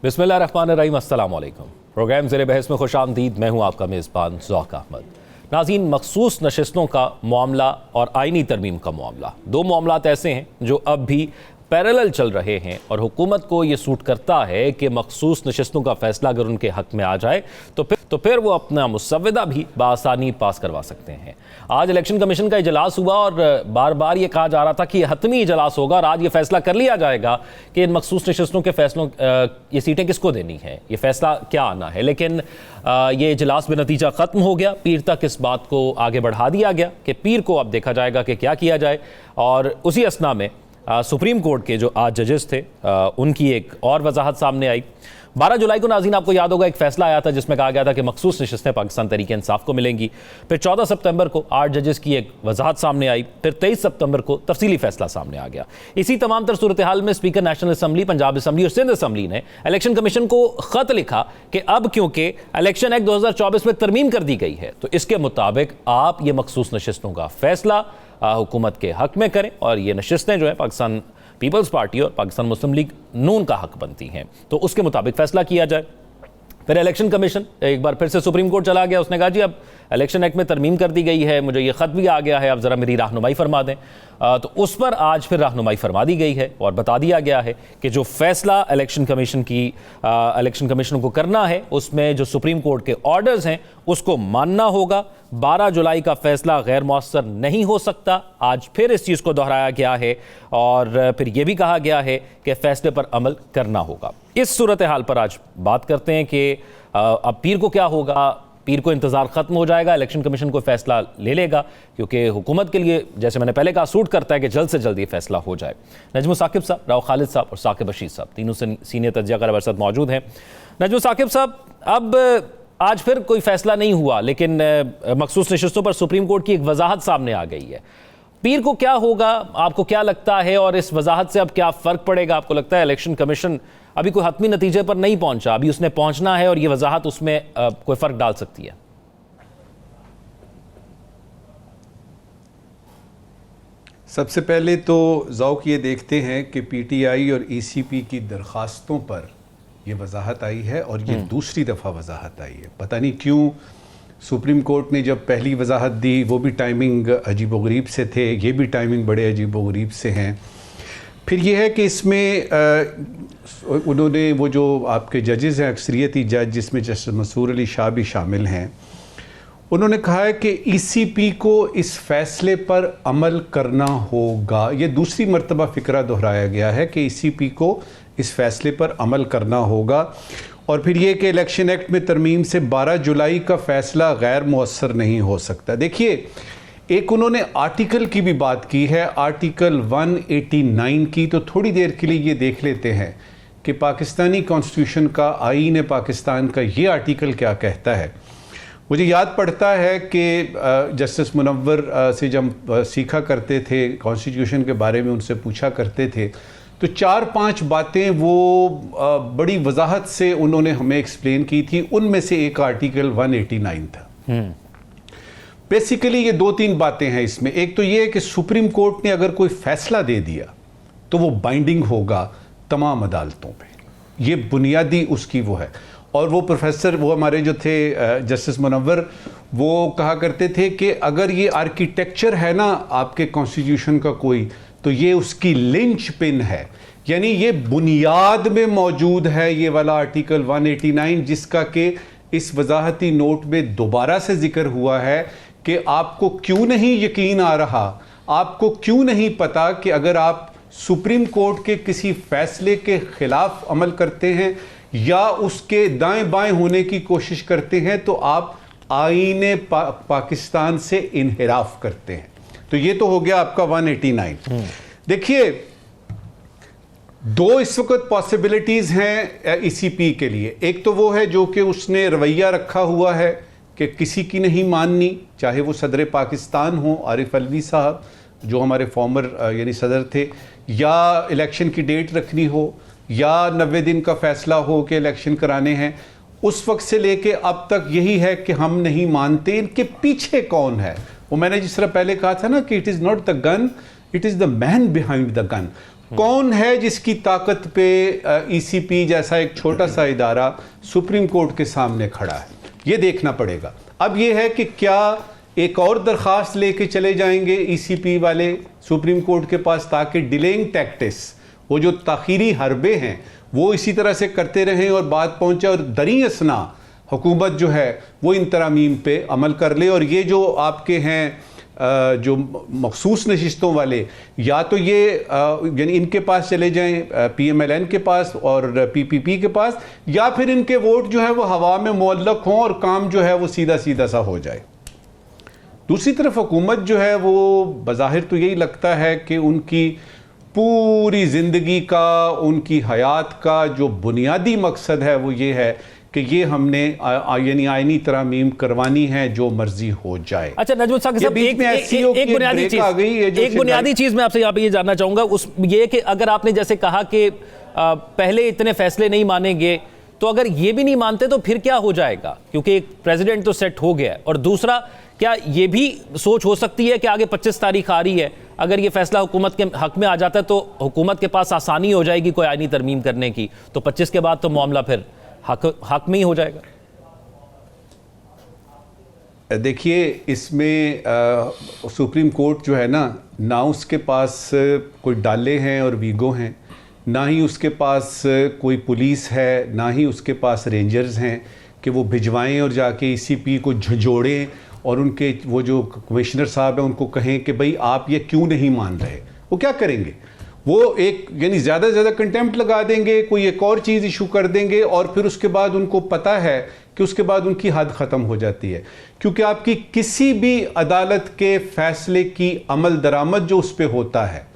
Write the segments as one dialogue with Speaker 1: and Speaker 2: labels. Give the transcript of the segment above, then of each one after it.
Speaker 1: बिस्मिल्लाहिर्रहमानिर्रहीम, अस्सलाम वालेकुम। प्रोग्राम ज़ेरे बहस में खुशामदीद। मैं हूँ आपका मेज़बान ज़ौक़ अहमद। नाज़रीन, मखसूस नशिस्तों का मामला और आइनी तरमीम का मामला, दो मामलात ऐसे हैं जो अब भी पैरेलल चल रहे हैं और हुकूमत को ये सूट करता है कि मखसूस नशिस्तों का फैसला अगर उनके हक़ में आ जाए तो फिर वो अपना मुसव्वदा भी बआसानी पास करवा सकते हैं। आज इलेक्शन कमीशन का इजलास हुआ और बार बार ये कहा जा रहा था कि हतमी इजलास होगा और आज ये फैसला कर लिया जाएगा कि इन मखसूस नशिस्तों के फैसलों ये सीटें किसको देनी है, ये फैसला क्या आना है। लेकिन ये इजलास बेनतीजा ख़त्म हो गया। पीर तक इस बात को आगे बढ़ा दिया गया कि पीर को अब देखा जाएगा कि क्या किया जाए। और उसी असना में सुप्रीम कोर्ट के जो आज जजेस थे उनकी एक और वजाहत सामने आई। 12 जुलाई को नाज़रीन आपको याद होगा एक फैसला आया था जिसमें कहा गया था कि मखसूस नशिस्तें पाकिस्तान तहरीक इंसाफ को मिलेंगी। फिर 14 सितंबर को 8 जजेस की एक वजाहत सामने आई। फिर 23 सितंबर को तफसीली फैसला सामने आ गया। इसी तमाम तर सूरत हाल में speaker national assembly, Punjab assembly और सिंध असम्बली ने इलेक्शन कमीशन को ख़त लिखा कि अब क्योंकि इलेक्शन एक्ट 2024 में तरमीम कर दी गई है तो इसके मुताबिक आप ये मखसूस नशिस्तों का फैसला हुकूमत के हक़ में करें और ये नशिस्तें जो है पाकिस्तान पीपल्स पार्टी और पाकिस्तान मुस्लिम लीग नून का हक बनती हैं, तो उसके मुताबिक फैसला किया जाए। फिर इलेक्शन कमीशन एक बार फिर से सुप्रीम कोर्ट चला गया। उसने कहा जी अब इलेक्शन एक्ट में तरमीम कर दी गई है, मुझे ये ख़त भी आ गया है, अब ज़रा मेरी रहनुमाई फरमा दें। तो उस पर आज फिर रहनुमाई फरमा दी गई है और बता दिया गया है कि जो फैसला इलेक्शन कमीशन को करना है उसमें जो सुप्रीम कोर्ट के ऑर्डर्स हैं उसको मानना होगा। 12 जुलाई का फैसला गैर मौसर नहीं हो सकता। आज फिर इस चीज़ को दोहराया गया है और फिर यह भी कहा गया है कि फैसले पर अमल करना होगा। इस सूरत हाल पर आज बात करते हैं कि अब पीर को क्या होगा। पीर को इंतज़ार ख़त्म हो जाएगा, इलेक्शन कमीशन को फैसला ले लेगा क्योंकि हुकूमत के लिए जैसे मैंने पहले कहा सूट करता है कि जल्द से जल्द ये फैसला हो जाए। नजम साकिब साहब, राव खालिद साहब और साकिब बशीर साहब तीनों सीनियर तज्ज़ियाकार हमारे साथ मौजूद हैं। नजम साकिब साहब, अब आज फिर कोई फैसला नहीं हुआ लेकिन मखसूस नशिस्तों पर सुप्रीम कोर्ट की एक वजाहत सामने आ गई है। पीर को क्या होगा, आपको क्या लगता है और इस वजाहत से अब क्या फ़र्क पड़ेगा? आपको लगता है इलेक्शन कमीशन अभी कोई हतमी नतीजे पर नहीं पहुंचा, अभी उसने पहुंचना है और ये वजाहत उसमें कोई फ़र्क डाल सकती है?
Speaker 2: सबसे पहले तो ज़ौक़ ये देखते हैं कि पीटीआई और ईसीपी की दरख्वास्तों पर ये वजाहत आई है और ये दूसरी दफ़ा वजाहत आई है। पता नहीं क्यों सुप्रीम कोर्ट ने जब पहली वजाहत दी वो भी टाइमिंग अजीबोगरीब से थे, ये भी टाइमिंग बड़े अजीबोगरीब से हैं। फिर ये है कि इसमें उन्होंने वो जो आपके जजेज़ हैं, अक्सरियती जज जिसमें जस्टिस मंसूर अली शाह भी शामिल हैं, उन्होंने कहा है कि ईसीपी को इस फैसले पर अमल करना होगा। ये दूसरी मरतबा फ़िक्रा दोहराया गया है कि ईसीपी को इस फैसले पर अमल करना होगा। और फिर ये कि इलेक्शन एक्ट में तरमीम से 12 जुलाई का फ़ैसला गैर मुअस्सर नहीं हो सकता। देखिए, एक उन्होंने आर्टिकल की भी बात की है, आर्टिकल 189 की। तो थोड़ी देर के लिए ये देख लेते हैं कि पाकिस्तानी कॉन्स्टिट्यूशन का, आईन पाकिस्तान का ये आर्टिकल क्या कहता है। मुझे याद पड़ता है कि जस्टिस मुनव्वर से जब सीखा करते थे कॉन्स्टिट्यूशन के बारे में, उनसे पूछा करते थे तो 4-5 बातें वो बड़ी वजाहत से उन्होंने हमें एक्सप्लेन की थी। उनमें से एक आर्टिकल 189 था। बेसिकली ये 2-3 बातें हैं इसमें। एक तो ये है कि सुप्रीम कोर्ट ने अगर कोई फैसला दे दिया तो वो बाइंडिंग होगा तमाम अदालतों पे। ये बुनियादी उसकी वो है। और वो प्रोफेसर, वो हमारे जो थे जस्टिस मुनव्वर, वो कहा करते थे कि अगर ये आर्किटेक्चर है ना आपके कॉन्स्टिट्यूशन का कोई, तो ये उसकी लिंच पिन है, यानी ये बुनियाद में मौजूद है ये वाला आर्टिकल 189, जिसका कि इस वजाहती नोट में दोबारा से जिक्र हुआ है कि आपको क्यों नहीं यकीन आ रहा, आपको क्यों नहीं पता कि अगर आप सुप्रीम कोर्ट के किसी फैसले के खिलाफ अमल करते हैं या उसके दाएं बाएं होने की कोशिश करते हैं तो आप आईने पाकिस्तान से इनहिराफ करते हैं। तो ये तो हो गया आपका 189। देखिए, दो इस वक्त पॉसिबिलिटीज हैं ईसीपी के लिए। एक तो वो है जो कि उसने रवैया रखा हुआ है कि किसी की नहीं माननी, चाहे वो सदर पाकिस्तान हो आरिफ अलवी साहब जो हमारे फॉर्मर यानी सदर थे, या इलेक्शन की डेट रखनी हो, या 90 दिन का फैसला हो कि इलेक्शन कराने हैं। उस वक्त से लेके अब तक यही है कि हम नहीं मानते। इनके पीछे कौन है? वो मैंने जिस तरह पहले कहा था ना कि it is not the gun, it is the man behind the gun. कौन है जिसकी ताकत पे ईसीपी जैसा एक छोटा सा इदारा सुप्रीम कोर्ट के सामने खड़ा है, ये देखना पड़ेगा। अब ये है कि क्या एक और दरख्वास्त लेके चले जाएंगे ईसीपी वाले सुप्रीम कोर्ट के पास, ताकि डिलेइंग टैक्टिक्स, वो जो ताखीरी हरबे हैं वो इसी तरह से करते रहें और बात पहुंचे और दरी असना हुकूमत जो है वो इन तरामीम पे अमल कर ले। और ये जो आपके हैं जो मखसूस नशिस्तों वाले, या तो ये यानी इनके पास चले जाएं, PMLN के पास और PPP के पास, या फिर इनके वोट जो है वो हवा में मुअल्लक हों और काम जो है वो सीधा सीधा सा हो जाए। दूसरी तरफ हुकूमत जो है वो बज़ाहिर तो यही लगता है कि उनकी पूरी ज़िंदगी का, उनकी हयात का जो बुनियादी मकसद है वो ये है कि ये हमने यानी आईनी तरामीम करवानी है, जो मर्जी हो जाए।
Speaker 1: अच्छा नजमुल साहब, एक बुनियादी चीज मैं आपसे यहाँ पे ये जानना चाहूंगा, उस ये कि अगर आपने जैसे कहा कि पहले इतने फैसले नहीं मानेंगे, तो अगर ये भी नहीं मानते तो फिर क्या हो जाएगा? क्योंकि एक प्रेसिडेंट तो सेट हो गया है, और दूसरा क्या ये भी सोच हो सकती है कि आगे 25 तारीख आ रही है, अगर ये फैसला हुकूमत के हक में आ जाता है तो हुकूमत के पास आसानी हो जाएगी कोई आईनी तरमीम करने की, तो 25 के बाद तो मामला फिर हक में ही हो जाएगा।
Speaker 2: देखिए, इसमें सुप्रीम कोर्ट जो है ना उसके पास कोई डाले हैं और वीगो हैं, ना ही उसके पास कोई पुलिस है, ना ही उसके पास रेंजर्स हैं कि वो भिजवाएं और जाके ईसीपी को झंझोड़ें और उनके वो जो कमिश्नर साहब हैं उनको कहें कि भाई आप ये क्यों नहीं मान रहे। वो क्या करेंगे? वो एक यानी ज़्यादा से ज़्यादा कंटेम्प्ट लगा देंगे, कोई एक और चीज़ इशू कर देंगे, और फिर उसके बाद उनको पता है कि उसके बाद उनकी हद ख़त्म हो जाती है, क्योंकि आपकी किसी भी अदालत के फैसले की अमल दरामद जो उस पर होता है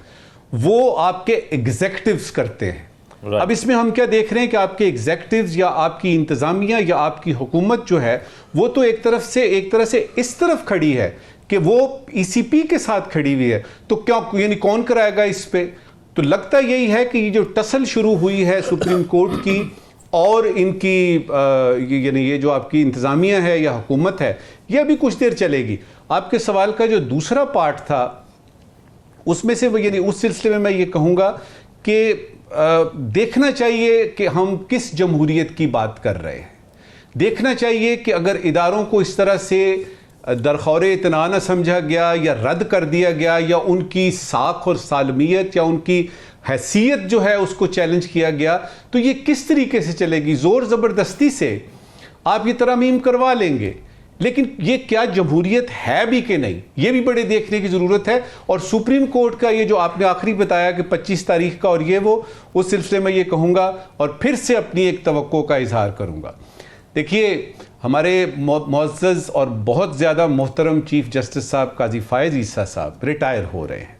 Speaker 2: वो आपके एग्जेक्टिव्स करते हैं। अब इसमें हम क्या देख रहे हैं कि आपके एग्जेक्टिव्स या आपकी इंतज़ामिया या आपकी हुकूमत जो है वो तो एक तरह से इस तरफ खड़ी है कि वो ईसीपी के साथ खड़ी हुई है, तो क्या यानी कौन कराएगा इस पे? तो लगता यही है कि ये जो टसल शुरू हुई है सुप्रीम कोर्ट की और इनकी यानी ये जो आपकी इंतज़ामिया है या हुकूमत है, ये अभी कुछ देर चलेगी। आपके सवाल का जो दूसरा पार्ट था उसमें से वो यानी उस सिलसिले में मैं ये कहूँगा कि देखना चाहिए कि हम किस जमहूरियत की बात कर रहे हैं। देखना चाहिए कि अगर इदारों को इस तरह से दरखौर इतना न समझा गया या रद्द कर दिया गया या उनकी साख और सालमियत या उनकी हैसियत जो है उसको चैलेंज किया गया, तो ये किस तरीके से चलेगी? ज़ोर ज़बरदस्ती से आप ये तरमीम करवा लेंगे, लेकिन ये क्या जमहूरियत है भी कि नहीं, ये भी बड़े देखने की ज़रूरत है। और सुप्रीम कोर्ट का ये जो आपने आखिरी बताया कि 25 तारीख का और ये वो, उस सिलसिले में ये कहूँगा और फिर से अपनी एक तवक्को का इजहार करूँगा। देखिए, हमारे मुअज़्ज़ज़ और बहुत ज़्यादा मोहतरम चीफ जस्टिस साहब काजी फ़ायज़ ईसा साहब रिटायर हो रहे हैं।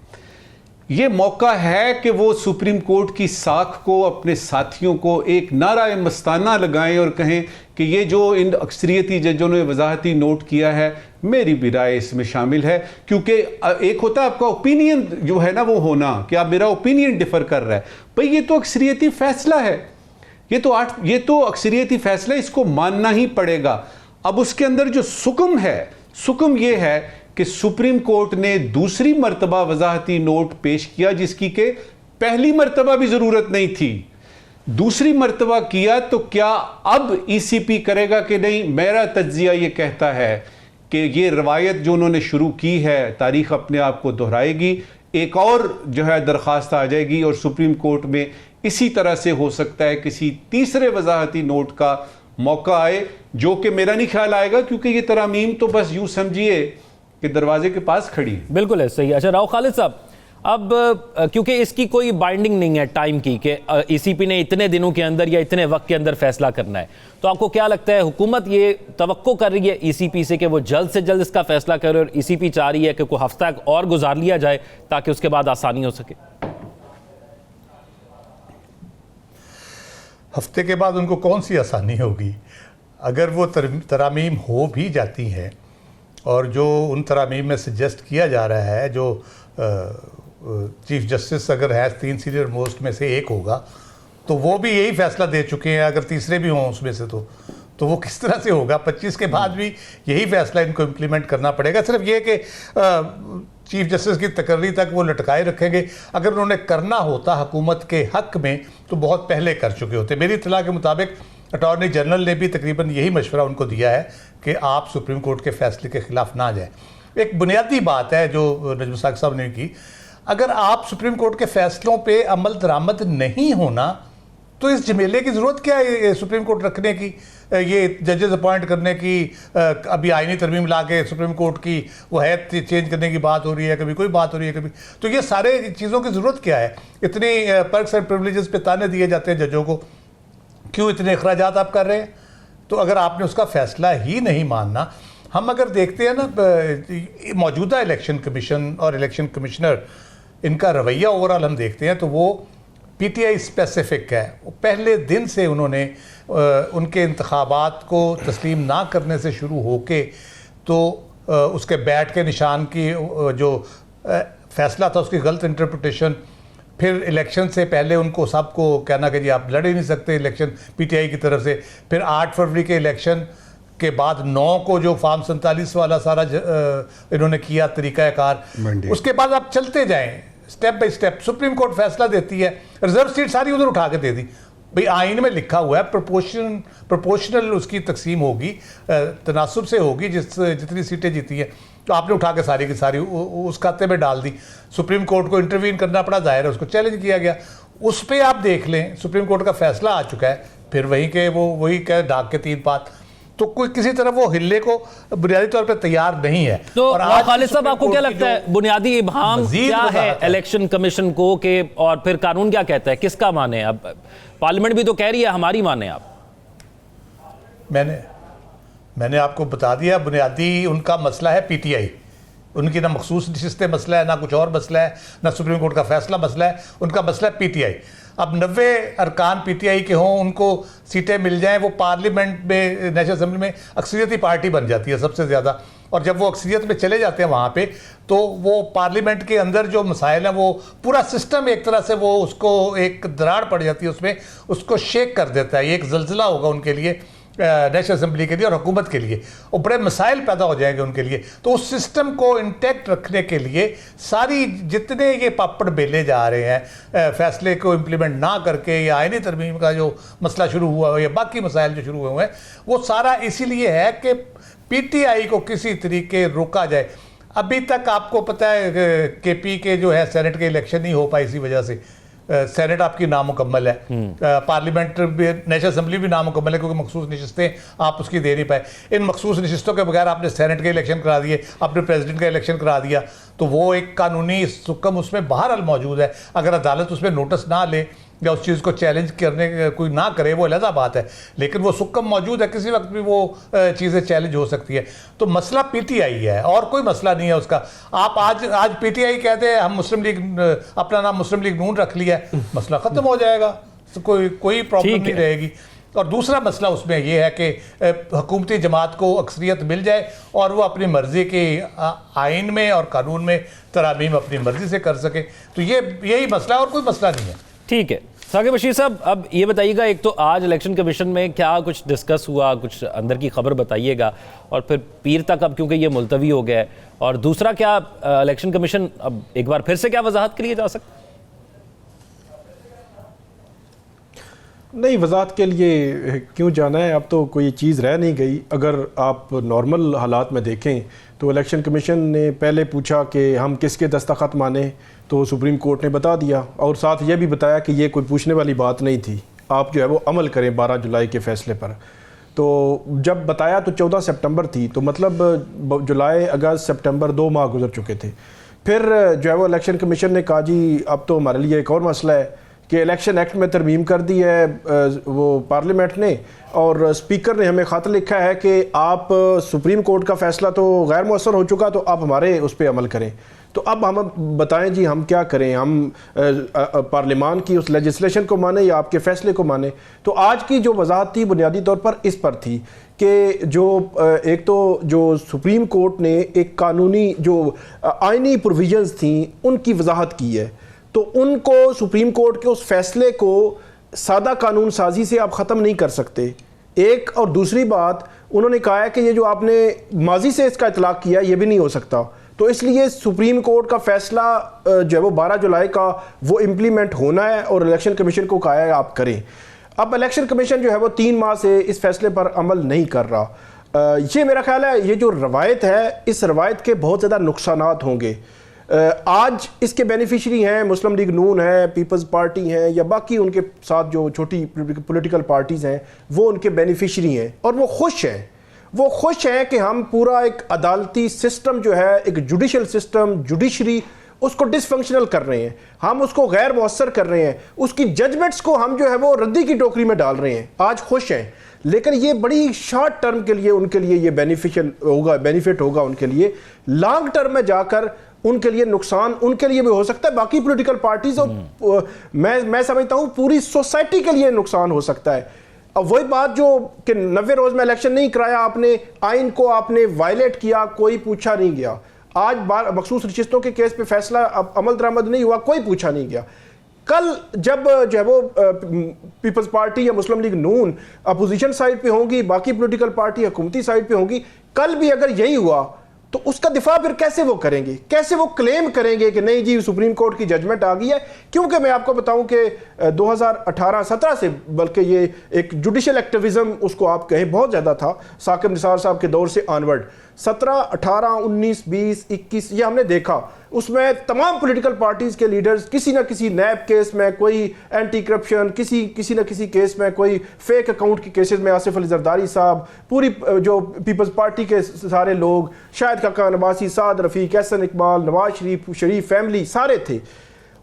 Speaker 2: ये मौका है कि वो सुप्रीम कोर्ट की साख को, अपने साथियों को एक नारा मस्ताना लगाएं और कहें कि ये जो इन अक्सरियती जजों ने वजाहती नोट किया है, मेरी भी राय इसमें शामिल है। क्योंकि एक होता है आपका ओपिनियन जो है ना वो होना कि आप मेरा ओपिनियन डिफ़र कर रहा है, भाई ये तो अक्सरियती फैसला है, ये तो अक्सरियती फैसला, इसको मानना ही पड़ेगा। अब उसके अंदर जो सुकम है, सुकम ये है कि सुप्रीम कोर्ट ने दूसरी मर्तबा वजाहती नोट पेश किया जिसकी के पहली मर्तबा भी जरूरत नहीं थी, दूसरी मर्तबा किया, तो क्या अब ईसीपी करेगा कि नहीं? मेरा तज्जिया ये कहता है कि ये रवायत जो उन्होंने शुरू की है तारीख अपने आप को दोहराएगी, एक और जो है दरख्वास्त आ जाएगी और सुप्रीम कोर्ट में इसी तरह से हो सकता है किसी तीसरे वजाहती नोट का मौका आए, जो कि मेरा नहीं ख्याल आएगा, क्योंकि ये तरामीम तो बस यूं समझिए कि दरवाजे के पास खड़ी है।
Speaker 1: बिल्कुल है, सही है। अच्छा राव खालिद साहब, अब क्योंकि इसकी कोई बाइंडिंग नहीं है टाइम की कि ईसीपी ने इतने दिनों के अंदर या इतने वक्त के अंदर फैसला करना है, तो आपको क्या लगता है हुकूमत ये तवक्को कर रही है ईसीपी से कि वो जल्द से जल्द इसका फैसला करे, और ईसीपी चाह रही है कि कोई हफ्ता और गुजार लिया जाए ताकि उसके बाद आसानी हो सके?
Speaker 3: हफ्ते के बाद उनको कौन सी आसानी होगी? अगर वो तरामीम हो भी जाती हैं और जो उन तरामीम में सजेस्ट किया जा रहा है, जो चीफ जस्टिस अगर है 3 सीनियर मोस्ट में से एक होगा, तो वो भी यही फैसला दे चुके हैं, अगर तीसरे भी हों उसमें से तो वो किस तरह से होगा? 25 के बाद भी यही फैसला इनको इम्प्लीमेंट करना पड़ेगा। सिर्फ ये कि चीफ जस्टिस की तकर्री तक वो लटकाए रखेंगे। अगर उन्होंने करना होता हुकूमत के हक में तो बहुत पहले कर चुके होते। मेरी इत्तला के मुताबिक अटॉर्नी जनरल ने भी तकरीबन यही मशवरा उनको दिया है कि आप सुप्रीम कोर्ट के फैसले के खिलाफ ना जाएं। एक बुनियादी बात है जो नजम साकिब साहब ने की, अगर आप सुप्रीम कोर्ट के फैसलों पे अमल दरामद नहीं होना तो इस झमेले की ज़रूरत क्या है सुप्रीम कोर्ट रखने की, ये जजेस अपॉइंट करने की, अभी आईनी तरमीम ला के सुप्रीम कोर्ट की वो हैत चेंज करने की बात हो रही है, कभी कोई बात हो रही है कभी, तो ये सारे चीज़ों की ज़रूरत क्या है? इतनी पर्क्स एंड प्रिविलेजेस पे ताने दिए जाते हैं जजों को, क्यों इतने अखराजात आप कर रहे हैं? तो अगर आपने उसका फैसला ही नहीं मानना, हम अगर देखते हैं ना मौजूदा इलेक्शन कमीशन और इलेक्शन कमिश्नर, इनका रवैया ओवरऑल हम देखते हैं तो वो पीटीआई स्पेसिफिक है। पहले दिन से उन्होंने उनके इंतखाबात को तस्लीम ना करने से शुरू होके तो उसके बैट के निशान की जो फैसला था उसकी गलत इंटरप्रिटेशन, फिर इलेक्शन से पहले उनको सबको कहना कि जी आप लड़ ही नहीं सकते इलेक्शन पीटीआई की तरफ से, फिर 8 फरवरी के इलेक्शन के बाद 9 को जो फार्म 47 वाला सारा इन्होंने किया तरीक़ाकार, उसके बाद आप चलते जाएं step by step. Supreme court फैसला देती है, रिजर्व सीट सारी उधर उठा के दे दी। भाई आइन में लिखा हुआ है प्रोपोर्शनल उसकी तकसीम होगी, तनासुब से होगी जितनी सीटें जीती हैं, तो आपने उठा के सारी की सारी उस खाते में डाल दी। सुप्रीम कोर्ट को इंटरवीन करना पड़ा, जाहिर है उसको चैलेंज किया गया। उस पर आप देख लें सुप्रीम कोर्ट का फैसला आ चुका है, फिर वहीं के वो वही कह डाक के 3 पात, तो कोई किसी तरह वो हिलने को बुनियादी तौर पे तैयार नहीं है।
Speaker 1: तो खालिद साहब आपको क्या लगता है बुनियादी इब्हाम क्या है इलेक्शन कमीशन को के, और फिर कानून क्या कहता है, किसका माने? अब पार्लियामेंट भी तो कह रही है हमारी माने आप।
Speaker 3: मैंने आपको बता दिया, बुनियादी उनका मसला है पीटीआई। उनकी ना मखसूस नशिस्तें मसला है, ना कुछ और मसला है, ना सुप्रीम कोर्ट का फैसला मसला है, उनका मसला है पीटीआई। अब 90 अरकान पीटीआई के हों, उनको सीटें मिल जाएं, वो पार्लियामेंट में नेशनल असेंबली में अक्सरियती पार्टी बन जाती है सबसे ज़्यादा, और जब वो अक्सरियत में चले जाते हैं वहाँ पे, तो वो पार्लियामेंट के अंदर जो मसाइल हैं वो पूरा सिस्टम एक तरह से वो उसको एक दरार पड़ जाती है उसमें, उसको शेक कर देता है। ये एक जल्जला होगा उनके लिए, नेशनल असेंबली के लिए और हुकूमत के लिए, और बड़े मसाइल पैदा हो जाएंगे उनके लिए। तो उस सिस्टम को इंटैक्ट रखने के लिए सारी जितने ये पापड़ बेले जा रहे हैं फैसले को इम्प्लीमेंट ना करके, या आईनी तरमीम का जो मसला शुरू हुआ है या बाकी मसाइल जो शुरू हुए हैं, वो सारा इसीलिए है कि पीटीआई को किसी तरीके रोका जाए। अभी तक आपको पता है केपी के जो है सेनेट के इलेक्शन नहीं हो पाए इसी वजह से। सेनेट आपकी नामुकम्मल है, पार्लियामेंट भी, नेशनल असेंबली भी नामुकम्मल है क्योंकि मखसूस नशिस्तें आप उसकी दे नहीं पाए। इन मखसूस नशिस्तों के बगैर आपने सेनेट के इलेक्शन करा दिए, आपने प्रेसिडेंट का इलेक्शन करा दिया, तो वो एक कानूनी सुकम उसमें बहरहाल मौजूद है। अगर अदालत उसमें नोटिस ना ले या उस चीज़ को चैलेंज करने कोई ना करे, वो अलग बात है, लेकिन वो सुकम मौजूद है, किसी वक्त भी वो चीज़ें चैलेंज हो सकती है। तो मसला पीटीआई है और कोई मसला नहीं है उसका। आप आज पीटीआई कहते हैं हम मुस्लिम लीग, अपना नाम मुस्लिम लीग नून रख लिया है, मसला ख़त्म हो जाएगा, तो कोई प्रॉब्लम नहीं रहेगी। और दूसरा मसला उसमें यह है कि हुकूमती जमात को अक्सरियत मिल जाए और वो अपनी मर्ज़ी के आइन में और कानून में तरामीम अपनी मर्ज़ी से कर सके, तो यही मसला और कोई मसला नहीं है।
Speaker 1: ठीक है साकिब बशीर साहब, अब ये बताइएगा, एक तो आज इलेक्शन कमीशन में क्या कुछ डिस्कस हुआ, कुछ अंदर की खबर बताइएगा, और फिर पीर तक अब क्योंकि ये मुलतवी हो गया है, और दूसरा क्या इलेक्शन कमीशन अब एक बार फिर से क्या वजाहत के लिए जा सकता?
Speaker 4: नहीं, वजाहत के लिए क्यों जाना है, अब तो कोई चीज़ रह नहीं गई। अगर आप नॉर्मल हालात में देखें तो इलेक्शन कमीशन ने पहले पूछा कि हम किसके दस्तखत माने, तो सुप्रीम कोर्ट ने बता दिया, और साथ ये भी बताया कि ये कोई पूछने वाली बात नहीं थी, आप जो है वो अमल करें 12 जुलाई के फ़ैसले पर। तो जब बताया तो 14 सितंबर थी, तो मतलब जुलाई, अगस्त, सितंबर 2 माह गुजर चुके थे। फिर जो है वो इलेक्शन कमीशन ने कहा जी अब तो हमारे लिए एक और मसला है कि इलेक्शन एक्ट में तरमीम कर दी है वो पार्लियामेंट ने, और स्पीकर ने हमें ख़त लिखा है कि आप सुप्रीम कोर्ट का फ़ैसला तो गैर मौसर हो चुका, तो आप हमारे उस पर अमल करें। तो अब हम बताएं जी हम क्या करें, हम पार्लियामान की उस लेजिस्लेशन को माने या आपके फ़ैसले को माने। तो आज की जो वजाहत थी बुनियादी तौर पर इस पर थी कि जो एक तो जो सुप्रीम कोर्ट ने एक कानूनी जो आइनी प्रोविजंस थी उनकी वजाहत की है, तो उनको सुप्रीम कोर्ट के उस फैसले को सादा कानून साजी से आप ख़त्म नहीं कर सकते, एक और दूसरी बात उन्होंने कहा है कि ये जो आपने माजी से इसका इतलाक किया ये भी नहीं हो सकता, तो इसलिए सुप्रीम कोर्ट का फैसला जो है वो 12 जुलाई का वो इम्प्लीमेंट होना है और इलेक्शन कमीशन को कहा है आप करें। अब इलेक्शन कमीशन जो है वो 3 माह से इस फैसले पर अमल नहीं कर रहा। ये मेरा ख्याल है ये जो रवायत है इस रवायत के बहुत ज़्यादा नुकसानात होंगे। आज इसके बेनिफिशरी हैं मुस्लिम लीग नून है, पीपल्स पार्टी हैं या बाकी उनके साथ जो छोटी पॉलिटिकल पार्टीज़ हैं वो उनके बेनिफिशरी हैं और वो खुश हैं। वो खुश हैं कि हम पूरा एक अदालती सिस्टम जो है, एक जुडिशल सिस्टम, जुडिशरी, उसको डिसफंक्शनल कर रहे हैं, हम उसको गैर मौसर कर रहे हैं, उसकी जजमेंट्स को हम जो है वो रद्दी की टोकरी में डाल रहे हैं। आज खुश हैं, लेकिन ये बड़ी शॉर्ट टर्म के लिए उनके लिए ये बेनिफिशियल होगा, बेनिफिट होगा उनके लिए। लॉन्ग टर्म में जाकर उनके लिए नुकसान उनके लिए भी हो सकता है, बाकी पॉलिटिकल पार्टीज और मैं समझता हूँ पूरी सोसाइटी के लिए नुकसान हो सकता है। अब वही बात जो कि 90 रोज में इलेक्शन नहीं कराया आपने, आइन को आपने वायलेट किया, कोई पूछा नहीं गया। आज मखसूस नशिस्तों के केस पे फैसला अब अमल दरामद नहीं हुआ, कोई पूछा नहीं गया। कल जब जो है वो पीपल्स पार्टी या मुस्लिम लीग नून अपोजिशन साइड पे होंगी, बाकी पॉलिटिकल पार्टी हुकूमती साइड पे होंगी, कल भी अगर यही हुआ तो उसका दिफा फिर कैसे वो करेंगे, कैसे वो क्लेम करेंगे कि नहीं जी सुप्रीम कोर्ट की जजमेंट आ गई है। क्योंकि मैं आपको बताऊं कि 2018-17 से बल्कि ये एक जुडिशल एक्टिविज्म उसको आप कहें बहुत ज़्यादा था, साकिब निसार साहब के दौर से ऑनवर्ड 17, 18, 19, 20, 21 ये हमने देखा। उसमें तमाम पॉलिटिकल पार्टीज़ के लीडर्स किसी ना किसी नैब केस में, कोई एंटी करप्शन, किसी ना किसी केस में, कोई फेक अकाउंट के केसेस में आसिफ अली जरदारी साहब, पूरी जो पीपल्स पार्टी के सारे लोग, शाहिद खाका नवासी, साद रफ़ीक, एहसन इकबाल, नवाज शरीफ फैमिली सारे थे।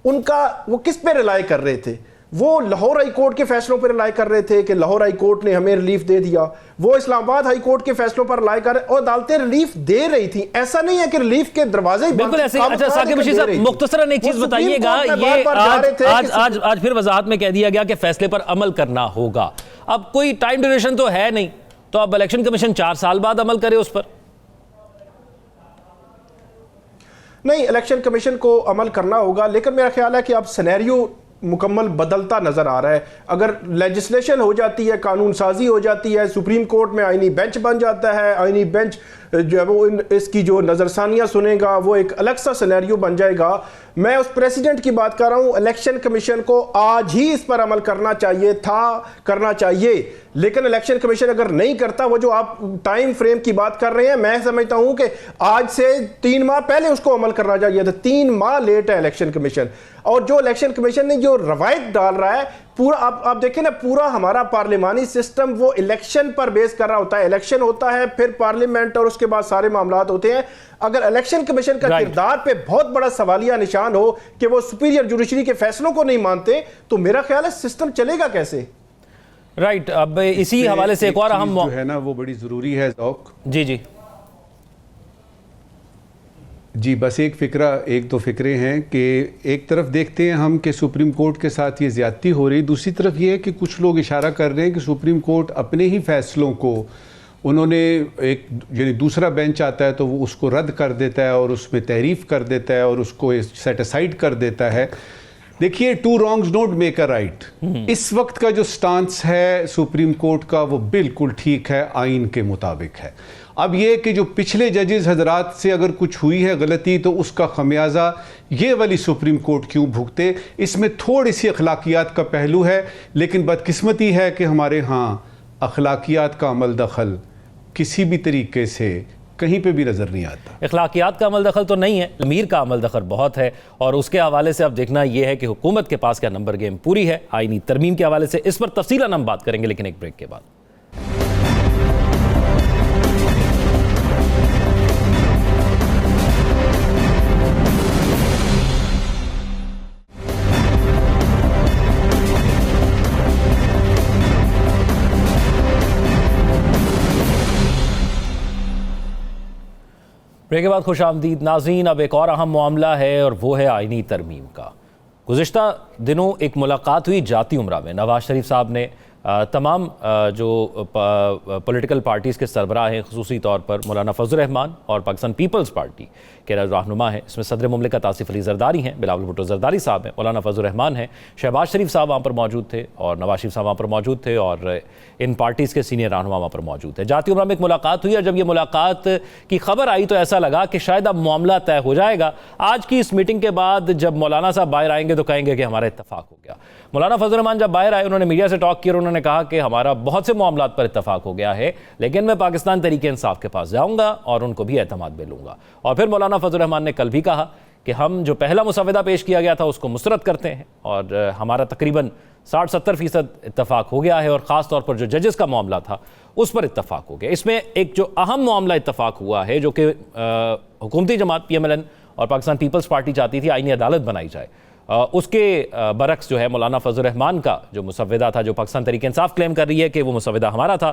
Speaker 4: उनका वो किस पे रिलाई कर रहे थे? वो लाहौर हाई कोर्ट के फैसलों पर रिलाई कर रहे थे कि लाहौर हाई कोर्ट ने हमें रिलीफ दे दिया। वो इस्लामाबाद हाई कोर्ट के फैसलों पर रिलाई कर और अदालतें रिलीफ दे रही थी। ऐसा नहीं है कि रिलीफ के दरवाजे ही
Speaker 1: बिल्कुल ऐसे। अच्छा साकिब बशीर साहब, मुख्तसरन एक चीज बताइएगा, ये आज फिर वजाहत में कह दिया गया कि फैसले पर अमल करना होगा। अब कोई टाइम ड्यूरेशन तो है नहीं, तो अब इलेक्शन कमीशन 4 साल बाद अमल करे उस पर?
Speaker 4: नहीं, इलेक्शन कमीशन को अमल करना होगा, लेकिन मेरा ख्याल है कि अब सिनेरियो मुकम्मल बदलता नजर आ रहा है। अगर लेजिस्लेशन हो जाती है, कानून साजी हो जाती है, सुप्रीम कोर्ट में आईनी बेंच बन जाता है, आईनी बेंच जो है वो इसकी जो नज़रसानियाँ सुनेगा, वो एक अलग सा सिनेरियो बन जाएगा। मैं उस प्रेसिडेंट की बात कर रहा हूँ। इलेक्शन कमीशन को आज ही इस पर अमल करना चाहिए था, करना चाहिए, लेकिन इलेक्शन कमीशन अगर नहीं करता, वो जो आप टाइम फ्रेम की बात कर रहे हैं, मैं समझता हूँ कि आज से 3 माह पहले उसको अमल करना चाहिए था। 3 माह लेट है इलेक्शन कमीशन। और जो इलेक्शन कमीशन ने जो रवायत डाल रहा है पूरा, आप देखें ना, पूरा हमारा पार्लिमानी सिस्टम वो इलेक्शन पर बेस कर रहा होता है। इलेक्शन होता है, फिर पार्लियामेंट, और उसके बाद सारे मामलात होते हैं। अगर इलेक्शन कमीशन का किरदार पे बहुत बड़ा सवालिया निशान हो कि वो सुपीरियर जुडिशरी के फैसलों को नहीं मानते, तो मेरा ख्याल है सिस्टम चलेगा कैसे?
Speaker 1: राइट। अब इसी हवाले से एक और अहम
Speaker 2: जो है ना वो बड़ी ज़रूरी है ज़ौक। जी बस एक दो फिक्रे हैं कि एक तरफ देखते हैं हम कि सुप्रीम कोर्ट के साथ ये ज़्यादती हो रही, दूसरी तरफ ये है कि कुछ लोग इशारा कर रहे हैं कि सुप्रीम कोर्ट अपने ही फैसलों को उन्होंने एक यानी दूसरा बेंच आता है तो वो उसको रद्द कर देता है और उसमें तहरीफ कर देता है और उसको सेट असाइड कर देता है। देखिए, 2 wrongs don't make a right। इस वक्त का जो स्टांस है सुप्रीम कोर्ट का वो बिल्कुल ठीक है, आइन के मुताबिक है। अब ये कि जो पिछले जजेस हजरात से अगर कुछ हुई है गलती तो उसका खमियाजा ये वाली सुप्रीम कोर्ट क्यों भुगते, इसमें थोड़ी सी अखलाकियात का पहलू है। लेकिन बदकिस्मती है कि हमारे यहाँ अखलाकियात का अमल दखल किसी भी तरीके से कहीं पे भी नज़र नहीं आता।
Speaker 1: अखलाकियात का अमल दखल तो नहीं है, अमीर का अमल दखल बहुत है। और उसके हवाले से अब देखना यह है कि हुकूमत के पास क्या नंबर गेम पूरी है आईनी तरमीम के हवाले से। इस पर तफसीलन हम बात करेंगे, लेकिन एक ब्रेक के बाद। ब्रेक के बाद खुश आमदीद नाज़रीन। अब एक और अहम मामला है और वो है आईनी तरमीम का। गुज़िश्ता दिनों एक मुलाकात हुई जाती उम्रा में। नवाज शरीफ साहब ने तमाम जो पॉलिटिकल पार्टीज़ के सरबराह हैं, खुसूसी तौर पर मौलाना फजल रहमान और पाकिस्तान पीपल्स पार्टी के रहनुमा हैं, इसमें सदर मुमलिकत आसिफ अली जरदारी हैं, बिलावल भुट्टो जरदारी साहब हैं, मौलाना फजल रहमान हैं, शहबाज शरीफ साहब वहाँ पर मौजूद थे और नवाज शरीफ साहब वहाँ पर मौजूद थे और इन पार्टीज़ के सीनियर रहनुमा वहाँ पर मौजूद थे। जाती उम्र में एक मुलाकात हुई और जब ये मुलाकात की खबर आई तो ऐसा लगा कि शायद अब मामला तय हो जाएगा। आज की इस मीटिंग के बाद जब मौलाना साहब बाहर आएंगे तो कहेंगे कि हमारा इत्तफाक हो गया। मौलाना फजल रहमान जब बाहर आए, उन्होंने मीडिया से टॉक किया और उन्होंने कहा कि हमारा बहुत से मामलात पर इत्तफाक हो गया है, लेकिन मैं पाकिस्तान तहरीक इंसाफ के पास जाऊंगा और उनको भी एतमाद मिलूंगा। और फिर मौलाना फजल रहमान ने कल भी कहा कि हम जो पहला मुसवदा पेश किया गया था उसको मुस्तरद करते हैं और हमारा तकरीबन 60-70% इत्तफाक हो गया है और ख़ास तौर पर जो जजेस का मामला था उस पर इत्तफाक हो गया। इसमें एक जो अहम मामला इत्तफाक हुआ है जो कि हुकूमती जमात PMLN और पाकिस्तान पीपल्स पार्टी चाहती थी आईनी अदालत बनाई जाए, उसके बरक्स जो है मौलाना फजल रहमान का जो मुसवदा था, जो पाकिस्तान तहरीक इंसाफ क्लेम कर रही है कि वो मुसवदा हमारा था,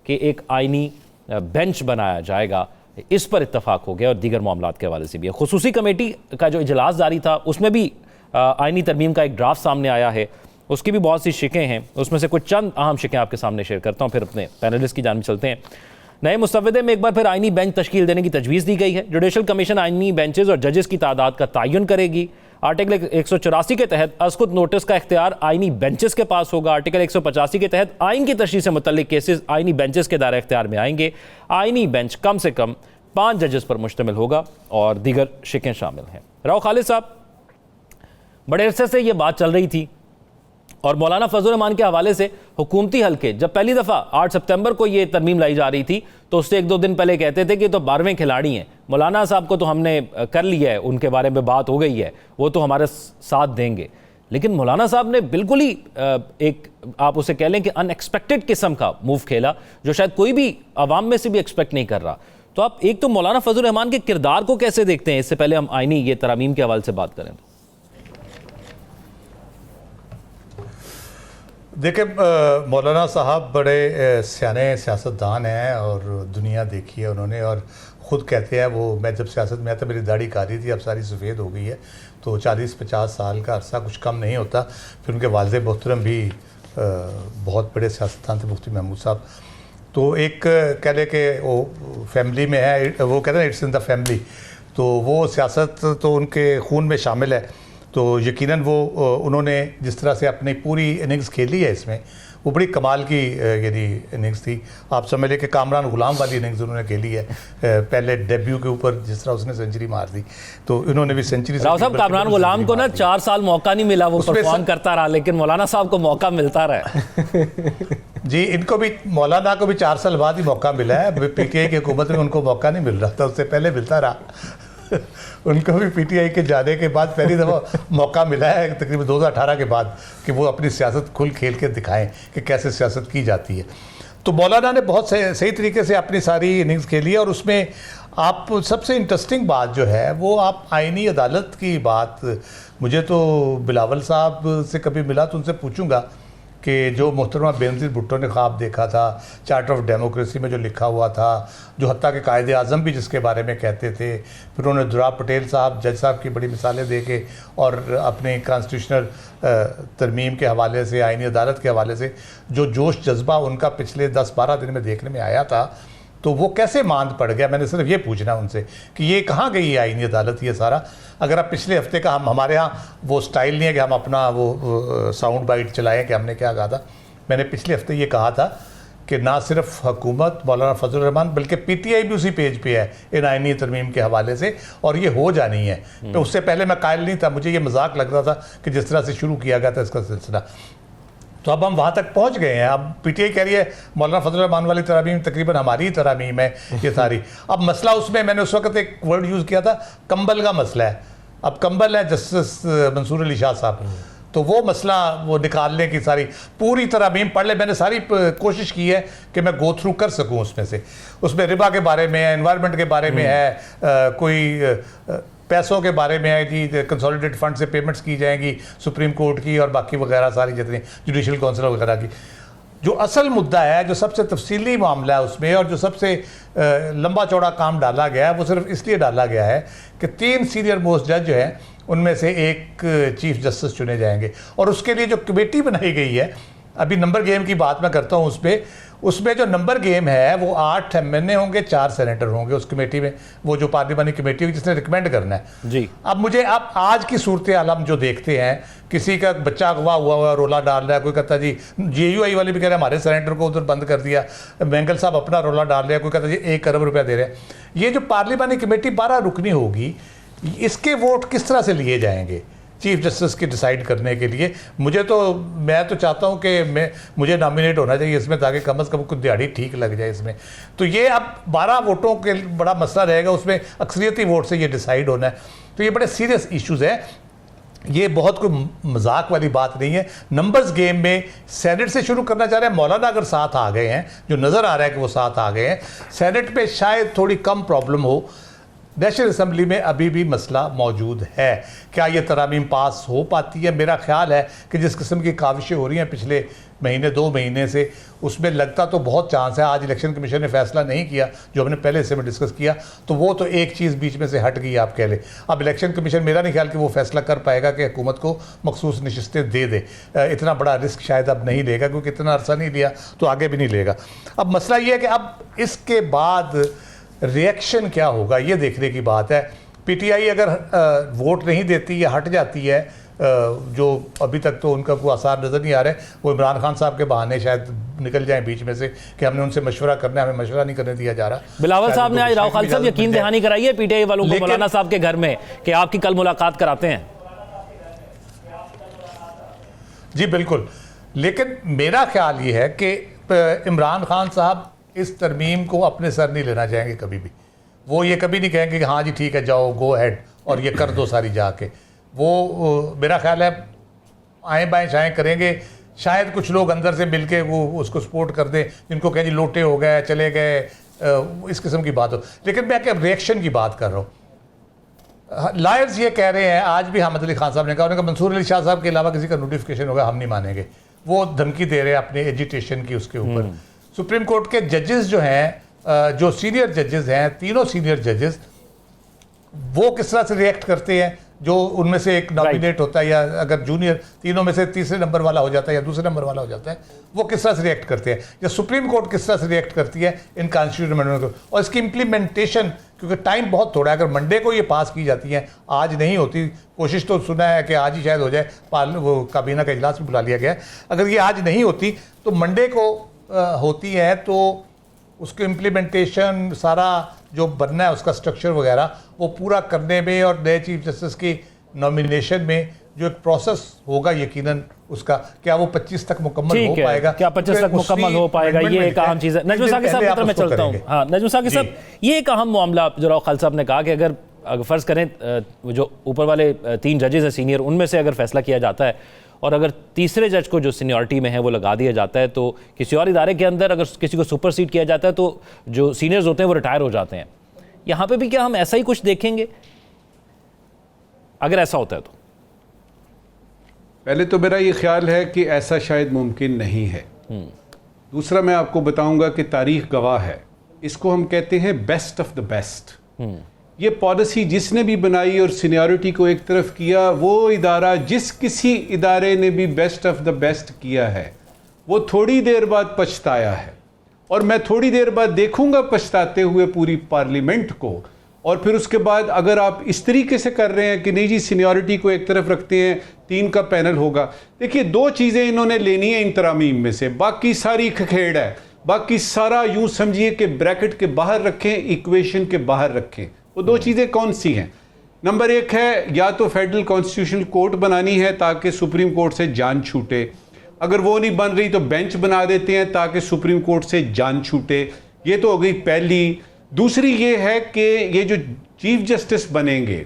Speaker 1: कि एक आईनी बेंच बनाया जाएगा, इस पर इत्तफाक हो गया और दीगर मामलात के हवाले से भी है। खुसूसी कमेटी का जो इजलास जारी था उसमें भी आईनी तरमीम का एक ड्राफ्ट सामने आया है, उसकी भी बहुत सी शिकें हैं, उसमें से कुछ चंद अहम शिकें आपके सामने शेयर करता हूँ, फिर अपने पैनलिस्ट की जानिब चलते हैं। नए मुसवदे में एक बार फिर आईनी बेंच तश्कील देने की तजवीज़ दी गई है। जुडिशल कमीशन आईनी बेंचेस और जजेस की तादाद का तयन करेगी। आर्टिकल 184 के तहत अस्कुत नोटिस का इख्तियार आईनी बेंचेस के पास होगा। आर्टिकल 185 के तहत आइन की तशरीह से मुतल्लिक केसेस आईनी बेंचेस के दायरे इख्तियार में आएंगे। आईनी बेंच कम से कम 5 जजेस पर मुश्तमिल होगा और दीगर शिकें शामिल हैं। राव खालिद साहब, बड़े अरसे से ये बात चल रही थी और मौलाना फजल रहमान के हवाले से हुकूमती हल्के जब पहली दफ़ा 8 सितंबर को ये तरमीम लाई जा रही थी तो उससे 1-2 दिन पहले कहते थे कि तो 12वें खिलाड़ी हैं, मौलाना साहब को तो हमने कर लिया है, उनके बारे में बात हो गई है, वो तो हमारे साथ देंगे। लेकिन मौलाना साहब ने बिल्कुल ही एक आप उसे कह लें कि अनएक्सपेक्टेड किस्म का मूव खेला जो शायद कोई भी आवाम में से भी एक्सपेक्ट नहीं कर रहा। तो आप एक तो मौलाना फजल रहमान के किरदार को कैसे देखते हैं, इससे पहले हम आईनी ये तरामीम के हवाले से बात करें तो?
Speaker 3: देखिए, मौलाना साहब बड़े सियाने सियासतदान हैं और दुनिया देखी है उन्होंने, और ख़ुद कहते हैं वो, मैं जब सियासत में आया था मेरी दाढ़ी काली थी, अब सारी सफ़ेद हो गई है, तो 40-50 साल का अरसा कुछ कम नहीं होता। फिर उनके वालिद मोहतरम भी बहुत बड़े सियासतदान थे, मुफ्ती महमूद साहब। तो एक कह लें कि वो फैमिली में है, वो कहते हैं इट्स इन द फैमिली, तो वो सियासत तो उनके खून में शामिल है। तो यकीनन वो उन्होंने जिस तरह से अपनी पूरी इनिंग्स खेली है इसमें, वो बड़ी कमाल की यानी इनिंग्स थी। आप समझ लें कि कामरान गुलाम वाली इनिंग्स उन्होंने खेली है। पहले डेब्यू के ऊपर जिस तरह उसने सेंचुरी मार दी, तो इन्होंने भी सेंचुरी।
Speaker 1: राव साहब, कामरान गुलाम को ना 4 साल मौका नहीं मिला, वो परफॉर्म करता रहा, लेकिन मौलाना साहब को मौका मिलता रहा
Speaker 3: जी, इनको भी, मौलाना को भी 4 साल बाद ही मौका मिला है। PTI की हुकूमत में उनको मौका नहीं मिल रहा था, उससे पहले मिलता रहा उनको भी PTI के जाने के बाद पहली दफ़ा मौका मिला है तकरीबन 2018 के बाद कि वो अपनी सियासत खुल खेल के दिखाएं कि कैसे सियासत की जाती है। तो मौलाना ने बहुत सही तरीके से अपनी सारी इनिंग्स खेली, और उसमें आप सबसे इंटरेस्टिंग बात जो है वो आप आईनी अदालत की बात, मुझे तो बिलावल साहब से कभी मिला तो उनसे पूछूंगा कि जो मोहतरमा बेनज़ीर भुट्टो ने ख्वाब देखा था चार्टर ऑफ डेमोक्रेसी में जो लिखा हुआ था, जो हत्ता के कायदे आज़म भी जिसके बारे में कहते थे, फिर उन्होंने दुराब पटेल साहब जज साहब की बड़ी मिसालें दे के और अपने कॉन्स्टिट्यूशनल तरमीम के हवाले से, आईनी अदालत के हवाले से जो जोश जज्बा उनका पिछले 10-12 दिन में देखने में आया था, तो वो कैसे मांद पड़ गया। मैंने सिर्फ ये पूछना उनसे कि ये कहाँ गई है आईनी अदालत ये सारा। अगर आप पिछले हफ्ते का, हमारे यहाँ वो स्टाइल नहीं है कि हम अपना वो साउंड बाइट चलाएं कि हमने क्या कहा था। मैंने पिछले हफ्ते ये कहा था कि ना सिर्फ हुकूमत मौलाना फजल रहमान बल्कि PTI भी उसी पेज पे है इन आईनी तरमीम के हवाले से, और ये हो जानी है। तो उससे पहले मैं कायल नहीं था, मुझे ये मजाक लग रहा था कि जिस तरह से शुरू किया गया था इसका सिलसिला। तो अब हम वहाँ तक पहुँच गए हैं। अब PTI कह रही है मौलाना फजल रहमान वाली तरामीम तकरीबन हमारी ही तरामीम है ये सारी। अब मसला उसमें, मैंने उस वक्त एक वर्ड यूज़ किया था, कंबल का मसला है। अब कंबल है जस्टिस मंसूर अली शाह साहब, तो वो मसला वो निकालने की सारी पूरी तरामीम पढ़ ले। मैंने सारी कोशिश की है कि मैं गो थ्रू कर सकूं उसमें से। उसमें रिबा के बारे में है, एनवायरनमेंट के बारे में है, कोई पैसों के बारे में है जी, कंसोलिडेटेड फंड से पेमेंट्स की जाएंगी सुप्रीम कोर्ट की और बाकी वगैरह सारी जितनी जुडिशल काउंसिल वगैरह की। जो असल मुद्दा है, जो सबसे तफसीली मामला है उसमें, और जो सबसे लंबा चौड़ा काम डाला गया है, वो सिर्फ इसलिए डाला गया है कि 3 सीनियर मोस्ट जज जो हैं उनमें से एक चीफ जस्टिस चुने जाएंगे, और उसके लिए जो कमेटी बनाई गई है अभी नंबर गेम की बात मैं करता हूँ उसमें जो नंबर गेम है वो 8 MNA होंगे, 4 सेनेटर होंगे उस कमेटी में, वो जो पार्लिमानी कमेटी होगी जिसने रिकमेंड करना है
Speaker 1: जी।
Speaker 3: अब आज की सूरत हाल हम जो देखते हैं, किसी का बच्चा अगवा हुआ रोला डाल रहा है, कोई कहता जी JUI वाले भी कह रहे हैं हमारे सेनेटर को उधर बंद कर दिया, बेंगल साहब अपना रोला डाल रहे हैं, कोई कहता जी 1 अरब रुपया दे रहे हैं। ये जो पार्लिमानी कमेटी 12 रुकनी होगी, इसके वोट किस तरह से लिए जाएंगे चीफ जस्टिस की डिसाइड करने के लिए? मैं तो चाहता हूं कि मुझे नॉमिनेट होना चाहिए इसमें, ताकि कम से कम कुछ दिहाड़ी ठीक लग जाए इसमें। तो ये अब 12 वोटों के बड़ा मसला रहेगा, उसमें अक्सरियती वोट से ये डिसाइड होना है। तो ये बड़े सीरियस इश्यूज़ है, ये बहुत कोई मजाक वाली बात नहीं है। नंबर्स गेम में सेनेट से शुरू करना चाह रहे हैं, मौलाना अगर साथ आ गए हैं, जो नज़र आ रहा है कि वो साथ आ गए हैं, सेनेट पे शायद थोड़ी कम प्रॉब्लम हो, नेशनल असम्बली में अभी भी मसला मौजूद है। क्या ये तरामीम पास हो पाती है? मेरा ख्याल है कि जिस किस्म की काविशें हो रही हैं पिछले महीने 2 महीने से, उसमें लगता तो बहुत चांस है। आज इलेक्शन कमीशन ने फैसला नहीं किया जो हमने पहले से में डिस्कस किया, तो वो तो एक चीज़ बीच में से हट गई आप कह लें। अब इलेक्शन कमीशन मेरा नहीं ख्याल कि वो फैसला कर पाएगा कि हुकूमत को मखसूस नशिस्तें दे दे। इतना बड़ा रिस्क शायद अब नहीं लेगा, क्योंकि इतना अरसा नहीं लिया तो आगे भी नहीं लेगा। अब मसला ये है कि अब इसके बाद रिएक्शन क्या होगा, ये देखने की बात है। PTI अगर वोट नहीं देती या हट जाती है, जो अभी तक तो उनका कोई आसार नज़र नहीं आ रहा है, वो इमरान खान साहब के बहाने शायद निकल जाएं बीच में से कि हमने उनसे मशवरा करना है, हमें मशवरा नहीं करने दिया जा रहा।
Speaker 1: बिलावल साहब ने आज राव खालिद साहब यकीन दहानी कराई है PTI वालों को मौलाना साहब के घर में कि आपकी कल मुलाकात कराते हैं।
Speaker 3: जी बिल्कुल, लेकिन मेरा ख्याल ये है कि इमरान खान साहब इस तरमीम को अपने सर नहीं लेना चाहेंगे कभी भी। वो ये कभी नहीं कहेंगे कि हाँ जी ठीक है जाओ गो हेड और ये कर दो सारी जाके। वो मेरा ख्याल है आएँ बाएँ छाएँ करेंगे। शायद कुछ लोग अंदर से मिलके वो उसको सपोर्ट कर दें, जिनको कहें जी लोटे हो गए चले गए, इस किस्म की बात हो। लेकिन मैं क्या रिएक्शन की बात कर रहा हूँ। लॉयर्स ये कह रहे हैं, आज भी हमद अली खान साहब ने कहा, उन्होंने कहा मंसूर अली शाह साहब के अलावा किसी का नोटिफिकेशन होगा हम नहीं मानेंगे। वो धमकी दे रहे हैं अपने एजिटेशन की उसके ऊपर। सुप्रीम कोर्ट के जजेस जो हैं, जो सीनियर जजेस हैं, तीनों सीनियर जजेस, वो किस तरह से रिएक्ट करते हैं? जो उनमें से एक नॉमिनेट होता है, या अगर जूनियर तीनों में से तीसरे नंबर वाला हो जाता है या दूसरे नंबर वाला हो जाता है, वो किस तरह से रिएक्ट करते हैं? या सुप्रीम कोर्ट किस तरह से रिएक्ट करती है इन कॉन्स्टिट्यूशन अमेंडमेंट को? और इसकी इम्प्लीमेंटेशन, क्योंकि टाइम बहुत थोड़ा है, अगर मंडे को ये पास की जाती है, आज नहीं होती, कोशिश तो सुना है कि आज ही शायद हो जाए, वो काबीना का इजलास भी बुला लिया गया है, अगर ये आज नहीं होती तो मंडे को होती है, तो उसके इम्प्लीमेंटेशन सारा जो बनना है उसका स्ट्रक्चर वगैरह वो पूरा करने में, और नए चीफ जस्टिस की नॉमिनेशन में जो एक प्रोसेस होगा यकीनन उसका, क्या वो 25 तक मुकम्मल हो पाएगा?
Speaker 1: क्या 25 तक मुकम्मल हो पाएगा? ये एक अहम चीज़ है। नजमुल साकिब साहब की तरफ मैं चलता हूँ। हाँ नजमुल साकिब साहब, ये एक अहम मामला जो राव खालिद साहब ने कहा कि अगर फ़र्ज़ करें जो ऊपर वाले 3 जजेस हैं सीनियर, उनमें से अगर फैसला किया जाता है और अगर तीसरे जज को जो सीनियरिटी में है वो लगा दिया जाता है, तो किसी और इदारे के अंदर अगर किसी को सुपरसीड किया जाता है तो जो सीनियर्स होते हैं वो रिटायर हो जाते हैं। यहाँ पे भी क्या हम ऐसा ही कुछ देखेंगे अगर ऐसा होता है? तो
Speaker 2: पहले तो मेरा ये ख्याल है कि ऐसा शायद मुमकिन नहीं है। दूसरा मैं आपको बताऊंगा कि तारीख गवाह है, इसको हम कहते हैं बेस्ट ऑफ द बेस्ट। ये पॉलिसी जिसने भी बनाई और सीनियरिटी को एक तरफ किया, वो इदारा जिस किसी इदारे ने भी बेस्ट ऑफ द बेस्ट किया है वो थोड़ी देर बाद पछताया है, और मैं थोड़ी देर बाद देखूंगा पछताते हुए पूरी पार्लियामेंट को। और फिर उसके बाद अगर आप इस तरीके से कर रहे हैं कि नहीं जी सीनियरिटी को एक तरफ रखते हैं, 3 का पैनल होगा, देखिए 2 चीज़ें इन्होंने लेनी है इन तरामीम में से, बाकी सारी खखेड़ है, बाकी सारा यूं समझिए कि ब्रैकेट के बाहर रखें, इक्वेशन के बाहर रखें। वो 2 चीज़ें कौन सी हैं? नंबर 1 है या तो फेडरल कॉन्स्टिट्यूशनल कोर्ट बनानी है ताकि सुप्रीम कोर्ट से जान छूटे, अगर वो नहीं बन रही तो बेंच बना देते हैं ताकि सुप्रीम कोर्ट से जान छूटे। ये तो हो गई पहली। दूसरी ये है कि ये जो चीफ जस्टिस बनेंगे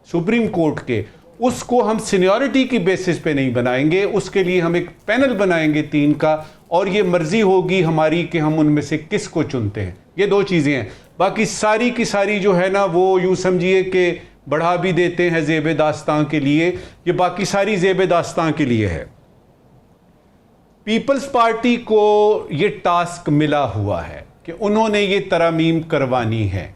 Speaker 2: सुप्रीम कोर्ट के, उसको हम सीनियरिटी की बेसिस पे नहीं बनाएंगे, उसके लिए हम एक पैनल बनाएंगे 3 का, और ये मर्जी होगी हमारी कि हम उनमें से किस को चुनते हैं। ये 2 चीज़ें हैं, बाकी सारी की सारी जो है ना वो यूं समझिए कि बढ़ा भी देते हैं ज़ेब दास्तां के लिए, ये बाकी सारी ज़ेब दास्तां के लिए है। पीपल्स पार्टी को ये टास्क मिला हुआ है कि उन्होंने ये तरामीम करवानी है।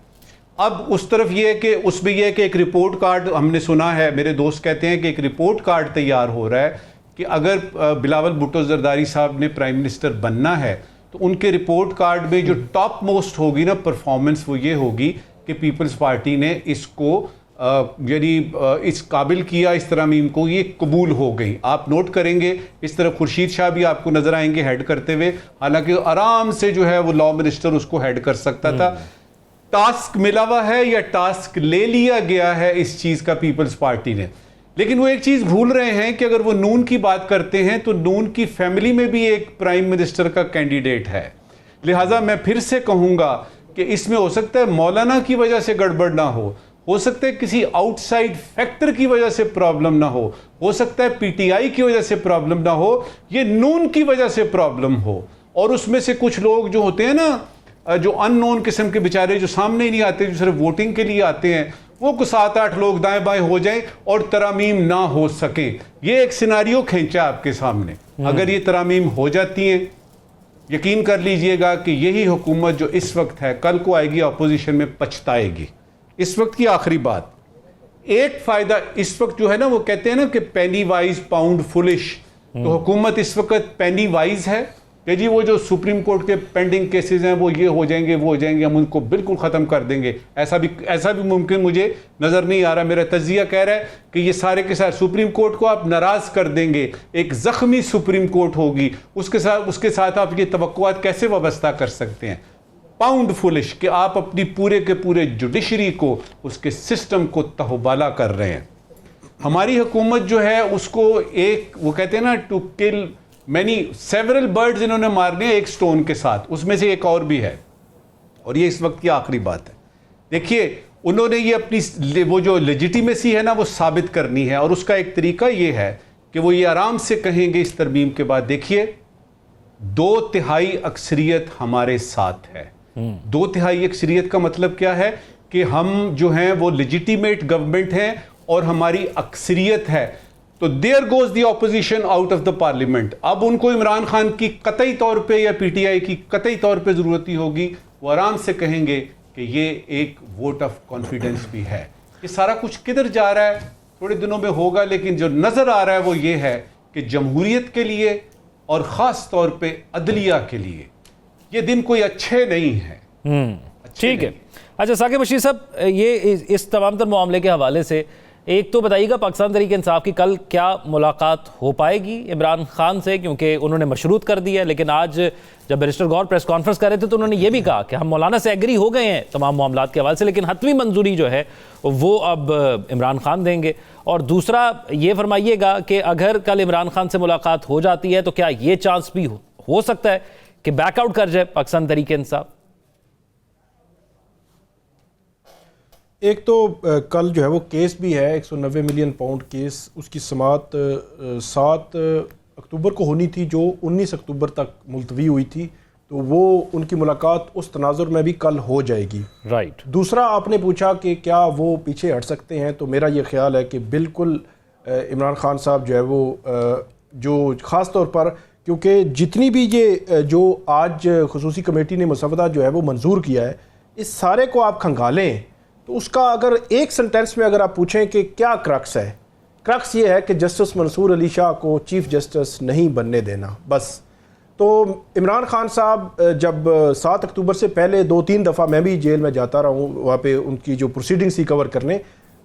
Speaker 2: अब उस तरफ ये है कि उसमें यह है कि एक रिपोर्ट कार्ड हमने सुना है, मेरे दोस्त कहते हैं कि एक रिपोर्ट कार्ड तैयार हो रहा है कि अगर बिलावल भुट्टो जरदारी साहब ने प्राइम मिनिस्टर बनना है तो उनके रिपोर्ट कार्ड में जो टॉप मोस्ट होगी ना परफॉर्मेंस, वो ये होगी कि पीपल्स पार्टी ने इसको यानी इस काबिल किया, इस तरमीम को, ये कबूल हो गई। आप नोट करेंगे इस तरह खुर्शीद शाह भी आपको नजर आएंगे हेड करते हुए, हालांकि आराम से जो है वो लॉ मिनिस्टर उसको हेड कर सकता था। टास्क मिला हुआ है या टास्क ले लिया गया है इस चीज का पीपल्स पार्टी ने, लेकिन वो एक चीज भूल रहे हैं कि अगर वो नून की बात करते हैं तो नून की फैमिली में भी एक प्राइम मिनिस्टर का कैंडिडेट है। लिहाजा मैं फिर से कहूंगा कि इसमें हो सकता है मौलाना की वजह से गड़बड़ ना हो सकता है किसी आउटसाइड फैक्टर की वजह से प्रॉब्लम ना हो सकता है पीटीआई की वजह से प्रॉब्लम ना हो, ये नून की वजह से प्रॉब्लम हो। और उसमें से कुछ लोग जो होते हैं ना, जो अननोन किस्म के बेचारे, जो सामने ही नहीं आते, जो सिर्फ वोटिंग के लिए आते हैं, वो कुछ 7-8 लोग दाएं बाएं हो जाएं और तरामीम ना हो सके। ये एक सिनारियो खींचा आपके सामने। अगर ये तरामीम हो जाती हैं, यकीन कर लीजिएगा कि यही हुकूमत जो इस वक्त है कल को आएगी अपोजिशन में पछताएगी। इस वक्त की आखिरी बात, एक फायदा इस वक्त जो है ना, वो कहते हैं ना कि पेनी वाइज पाउंड फुलिश, तो हुकूमत इस वक्त पेनी वाइज है कि जी वो जो सुप्रीम कोर्ट के पेंडिंग केसेस हैं वो ये हो जाएंगे, वो हो जाएंगे, हम उनको बिल्कुल ख़त्म कर देंगे। ऐसा भी मुमकिन मुझे नज़र नहीं आ रहा। मेरा तजिया कह रहा है कि ये सारे के साथ सुप्रीम कोर्ट को आप नाराज़ कर देंगे, एक ज़ख्मी सुप्रीम कोर्ट होगी, उसके साथ आप ये तवक्कुआत कैसे वाबस्ता कर सकते हैं? पाउंड फुलिश कि आप अपनी पूरे के पूरे जुडिशरी को, उसके सिस्टम को तहबाला कर रहे हैं। हमारी हुकूमत जो है उसको एक, वो कहते हैं ना, टू किल सेवरल बर्ड्स इन्होंने मारने हैं एक स्टोन के साथ, उसमें से एक और भी है। और ये इस वक्त की आखिरी बात है। देखिए, उन्होंने ये अपनी वो जो लेजिटिमेसी है ना वो साबित करनी है, और उसका एक तरीका ये है कि वो ये आराम से कहेंगे इस तरमीम के बाद, देखिए 2/3 अक्सरियत हमारे साथ है। 2/3 अक्सरियत का मतलब क्या है कि हम जो हैं वो लेजिटिमेट गवर्नमेंट हैं और हमारी अक्सरियत है। तो there goes the opposition out of the parliament. अब उनको इमरान खान की कतई तौर पे या पीटीआई की कतई तौर पे जरूरत ही होगी, वो आराम से कहेंगे कि ये एक वोट ऑफ कॉन्फिडेंस भी है। ये सारा कुछ किधर जा रहा है थोड़े दिनों में होगा, लेकिन जो नजर आ रहा है वो ये है कि जमहूरियत के लिए और ख़ास तौर पे अदलिया के लिए ये दिन कोई अच्छे नहीं है।
Speaker 1: ठीक है। अच्छा साकिब बशीर साहब, ये इस तमाम तर मामले के हवाले से एक तो बताइएगा, पाकिस्तान तहरीक इंसाफ की कल क्या मुलाकात हो पाएगी इमरान खान से, क्योंकि उन्होंने मशरूत कर दिया, लेकिन आज जब बैरिस्टर गौर प्रेस कॉन्फ्रेंस कर रहे थे तो उन्होंने ये भी कहा कि हम मौलाना से एग्री हो गए हैं तमाम मामलात के हवाले से, लेकिन हतमी मंजूरी जो है वो अब इमरान खान देंगे। और दूसरा ये फरमाइएगा कि अगर कल इमरान खान से मुलाकात हो जाती है तो क्या ये चांस भी हो सकता है कि बैकआउट कर जाए पाकिस्तान तहरीक इंसाफ?
Speaker 4: एक तो कल जो है वो केस भी है 190 मिलियन पाउंड केस, उसकी समाअत 7 अक्टूबर को होनी थी जो 19 अक्टूबर तक मुलतवी हुई थी, तो वो उनकी मुलाकात उस तनाजुर में भी कल हो जाएगी।
Speaker 1: राइट।
Speaker 4: दूसरा आपने पूछा कि क्या वो पीछे हट सकते हैं, तो मेरा ये ख्याल है कि बिल्कुल इमरान खान साहब जो है वो जो ख़ास तौर पर, क्योंकि जितनी भी ये जो आज खुसूसी कमेटी ने मसवदा जो है वो मंजूर किया है, इस सारे को आप खंगालें तो उसका अगर एक सेंटेंस में अगर आप पूछें कि क्या क्रक्स है, क्रक्स ये है कि जस्टिस मंसूर अली शाह को चीफ जस्टिस नहीं बनने देना, बस। तो इमरान खान साहब जब 7 अक्टूबर से पहले 2-3 दफ़ा मैं भी जेल में जाता रहा हूँ वहाँ पे उनकी जो प्रोसीडिंग्स ही कवर करने,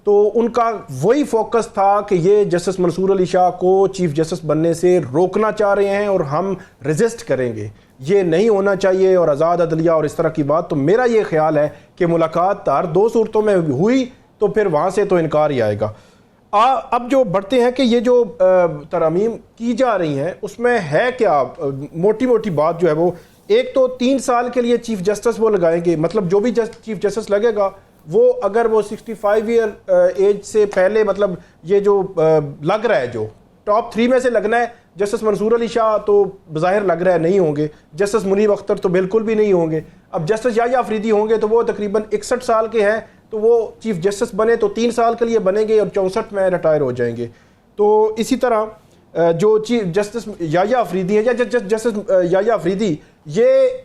Speaker 4: तो उनका वही फोकस था कि ये जस्टिस मंसूर अली शाह को चीफ जस्टिस बनने से रोकना चाह रहे हैं और हम रेजिस्ट करेंगे, ये नहीं होना चाहिए और आज़ाद अदलिया और इस तरह की बात। तो मेरा ये ख्याल है कि मुलाकात हर 2 सूरतों में हुई तो फिर वहाँ से तो इनकार ही आएगा। अब जो बढ़ते हैं कि ये जो तरमीम की जा रही हैं उसमें है क्या, मोटी मोटी बात जो है वो, एक तो 3 साल के लिए चीफ जस्टिस वो लगाएंगे, मतलब जो भी चीफ जस्टिस लगेगा वो अगर वो 65 ईयर एज से पहले, मतलब ये जो लग रहा है जो टॉप 3 में से लगना है, जस्टिस मंसूर अली शाह तो बज़ाहिर लग रहा है नहीं होंगे, जस्टिस मुनीब अख्तर तो बिल्कुल भी नहीं होंगे, अब जस्टिस याह्या अफरीदी होंगे तो वो तकरीबन 61 साल के हैं, तो वो चीफ जस्टिस बने तो 3 साल के लिए बनेंगे और 64 में रिटायर हो जाएंगे। तो इसी तरह जो चीफ जस्टिस याया अफरीदी है या जस्टिस याया अफरीदी ये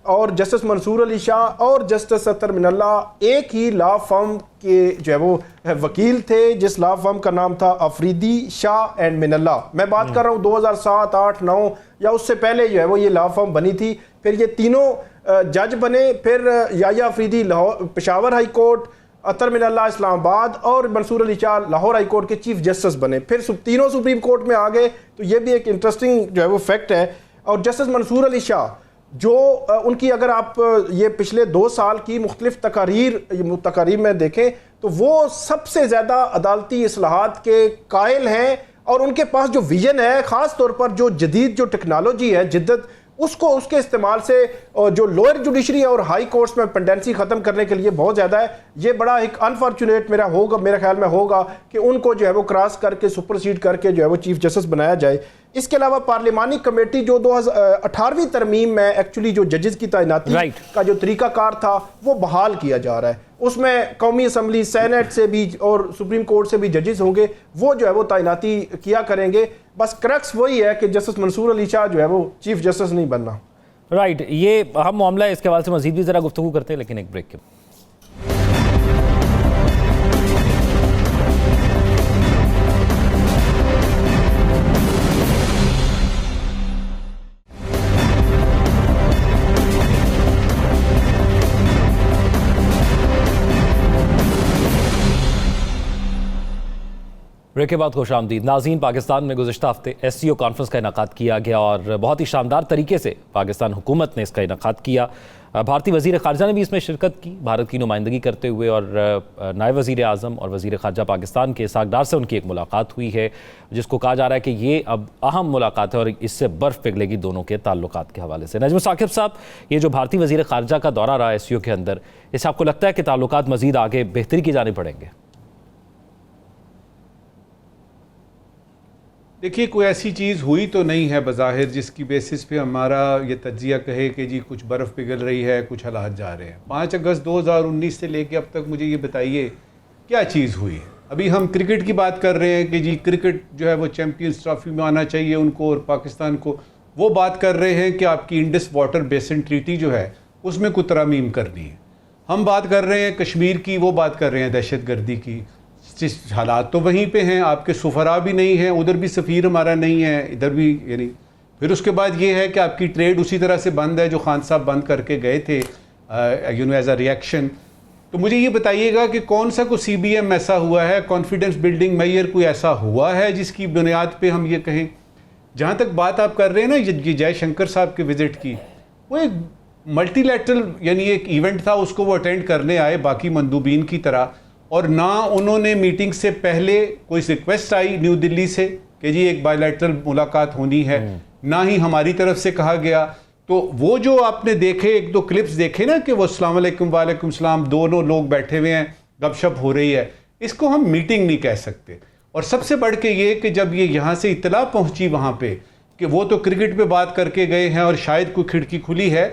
Speaker 4: और जस्टिस मंसूर अली शाह और जस्टिस अतर मिनल्ला एक ही लॉ फर्म के जो है वो वकील थे, जिस लॉ फर्म का नाम था अफरीदी शाह एंड मिनल्ला। मैं बात कर रहा हूँ 2007, 8, 9 या उससे पहले जो है वो ये लॉ फर्म बनी थी। फिर ये तीनों जज बने, फिर याया अफरीदी लाहौर पेशावर हाई कोर्ट, अतर मिनल्ला इस्लामाबाद और मंसूर अली शाह लाहौर हाई कोर्ट के चीफ जस्टिस बने। फिर तीनों सुप्रीम कोर्ट में आ गए। तो ये भी एक इंटरेस्टिंग जो है वो फैक्ट है। और जस्टिस मंसूर अली शाह जो उनकी अगर आप ये पिछले 2 साल की मुख्तलिफ तकारीर में देखें तो वो सबसे ज़्यादा अदालती इस्लाहात के कायल हैं, और उनके पास जो विजन है, ख़ास तौर पर जो जदीद जो टेक्नोलॉजी है, जिद्दत, उसके इस्तेमाल से जो लोअर जुडिशरी और हाई कोर्ट्स में पेंडेंसी ख़त्म करने के लिए बहुत ज़्यादा है। ये बड़ा एक अनफॉर्चुनेट मेरे ख्याल में होगा कि उनको जो है वो क्रॉस करके सुपरसीड करके जो है वो चीफ जस्टिस बनाया जाए। इसके अलावा पार्लिमानी कमेटी जो 2018वीं तरमीम में एक्चुअली जो जजेस की तैनाती का जो तरीकाकार था वो बहाल किया जा रहा है। उसमें कौमी असम्बली, सेनेट से भी और सुप्रीम कोर्ट से भी जजेस होंगे, वो जो है वो तैनाती किया करेंगे। बस क्रक्स वही है कि जस्टिस मंसूर अली शाह जो है वो चीफ जस्टिस नहीं बनना।
Speaker 1: राइट, ये अहम मामला है, इसके हवाले से मजीद भी ज़रा गुफ्तगू करते हैं, लेकिन एक ब्रेक के बाद। ब्रेक के बाद खुशामदीद नाज़रीन। पाकिस्तान में गुज़िश्ता हफ्ते SCO कॉन्फ्रेंस का इनेकाद किया गया और बहुत ही शानदार तरीके से पाकिस्तान हुकूमत ने इसका इनेकाद किया। भारतीय वज़ीर ख़ारजा ने भी इसमें शिरकत की, भारत की नुमाइंदगी करते हुए, और नायब वज़ीर आज़म और वज़ीर ख़ारजा पाकिस्तान के सागदार से उनकी एक मुलाकात हुई है, जिसको कहा जा रहा है कि ये अब अहम मुलाकात है और इससे बर्फ़ पिघलेगी दोनों के ताल्लुकात के हवाले से। नजम साकिब साहब, ये जो भारतीय वज़ीर ख़ारजा का दौरा रहा SCO के अंदर, इससे आपको लगता है कि ताल्लुकात मज़ीद आगे बेहतरी की जाने पड़ेंगे?
Speaker 2: देखिए, कोई ऐसी चीज़ हुई तो नहीं है बज़ाहिर जिसकी बेसिस पे हमारा ये तज्जिया कहे कि जी कुछ बर्फ़ पिघल रही है, कुछ हालात जा रहे हैं। 5 अगस्त 2019 से लेके अब तक मुझे ये बताइए क्या चीज़ हुई है। अभी हम क्रिकेट की बात कर रहे हैं कि जी क्रिकेट जो है वो चैम्पियंस ट्रॉफी में आना चाहिए उनको और पाकिस्तान को। वो बात कर रहे हैं कि आपकी इंडस वाटर बेसिन ट्रीटी जो है उसमें कुछ तरमीम करनी है। हम बात कर रहे हैं कश्मीर की, वो बात कर रहे हैं दहशत गर्दी की। हालात तो वहीं पे हैं, आपके सफ़रा भी नहीं हैं, उधर भी सफ़ीर हमारा नहीं है, इधर भी यानी। फिर उसके बाद ये है कि आपकी ट्रेड उसी तरह से बंद है जो खान साहब बंद करके गए थे एज अ रिएक्शन। तो मुझे ये बताइएगा कि कौन सा कोई CBM ऐसा हुआ है, कॉन्फिडेंस बिल्डिंग मेजर कोई ऐसा हुआ है जिसकी बुनियाद पे हम ये कहें। जहाँ तक बात आप कर रहे हैं ना ये जयशंकर साहब के विज़िट की, वो एक मल्टीलैटरल यानी एक इवेंट था, उसको वो अटेंड करने आए बाकी मंदूबीन की तरह, और ना उन्होंने मीटिंग से पहले कोई रिक्वेस्ट आई न्यू दिल्ली से कि जी एक बायलैटरल मुलाकात होनी है, ना ही हमारी तरफ से कहा गया। तो वो जो आपने देखे 1-2 क्लिप्स देखे ना कि वो अस्सलाम वालेकुम वालेकुम सलाम, दोनों लोग बैठे हुए हैं, गपशप हो रही है, इसको हम मीटिंग नहीं कह सकते। और सबसे बढ़ के ये कि जब ये यहाँ से इतला पहुँची वहाँ पे कि वो तो क्रिकेट पे बात करके गए हैं और शायद कोई खिड़की खुली है,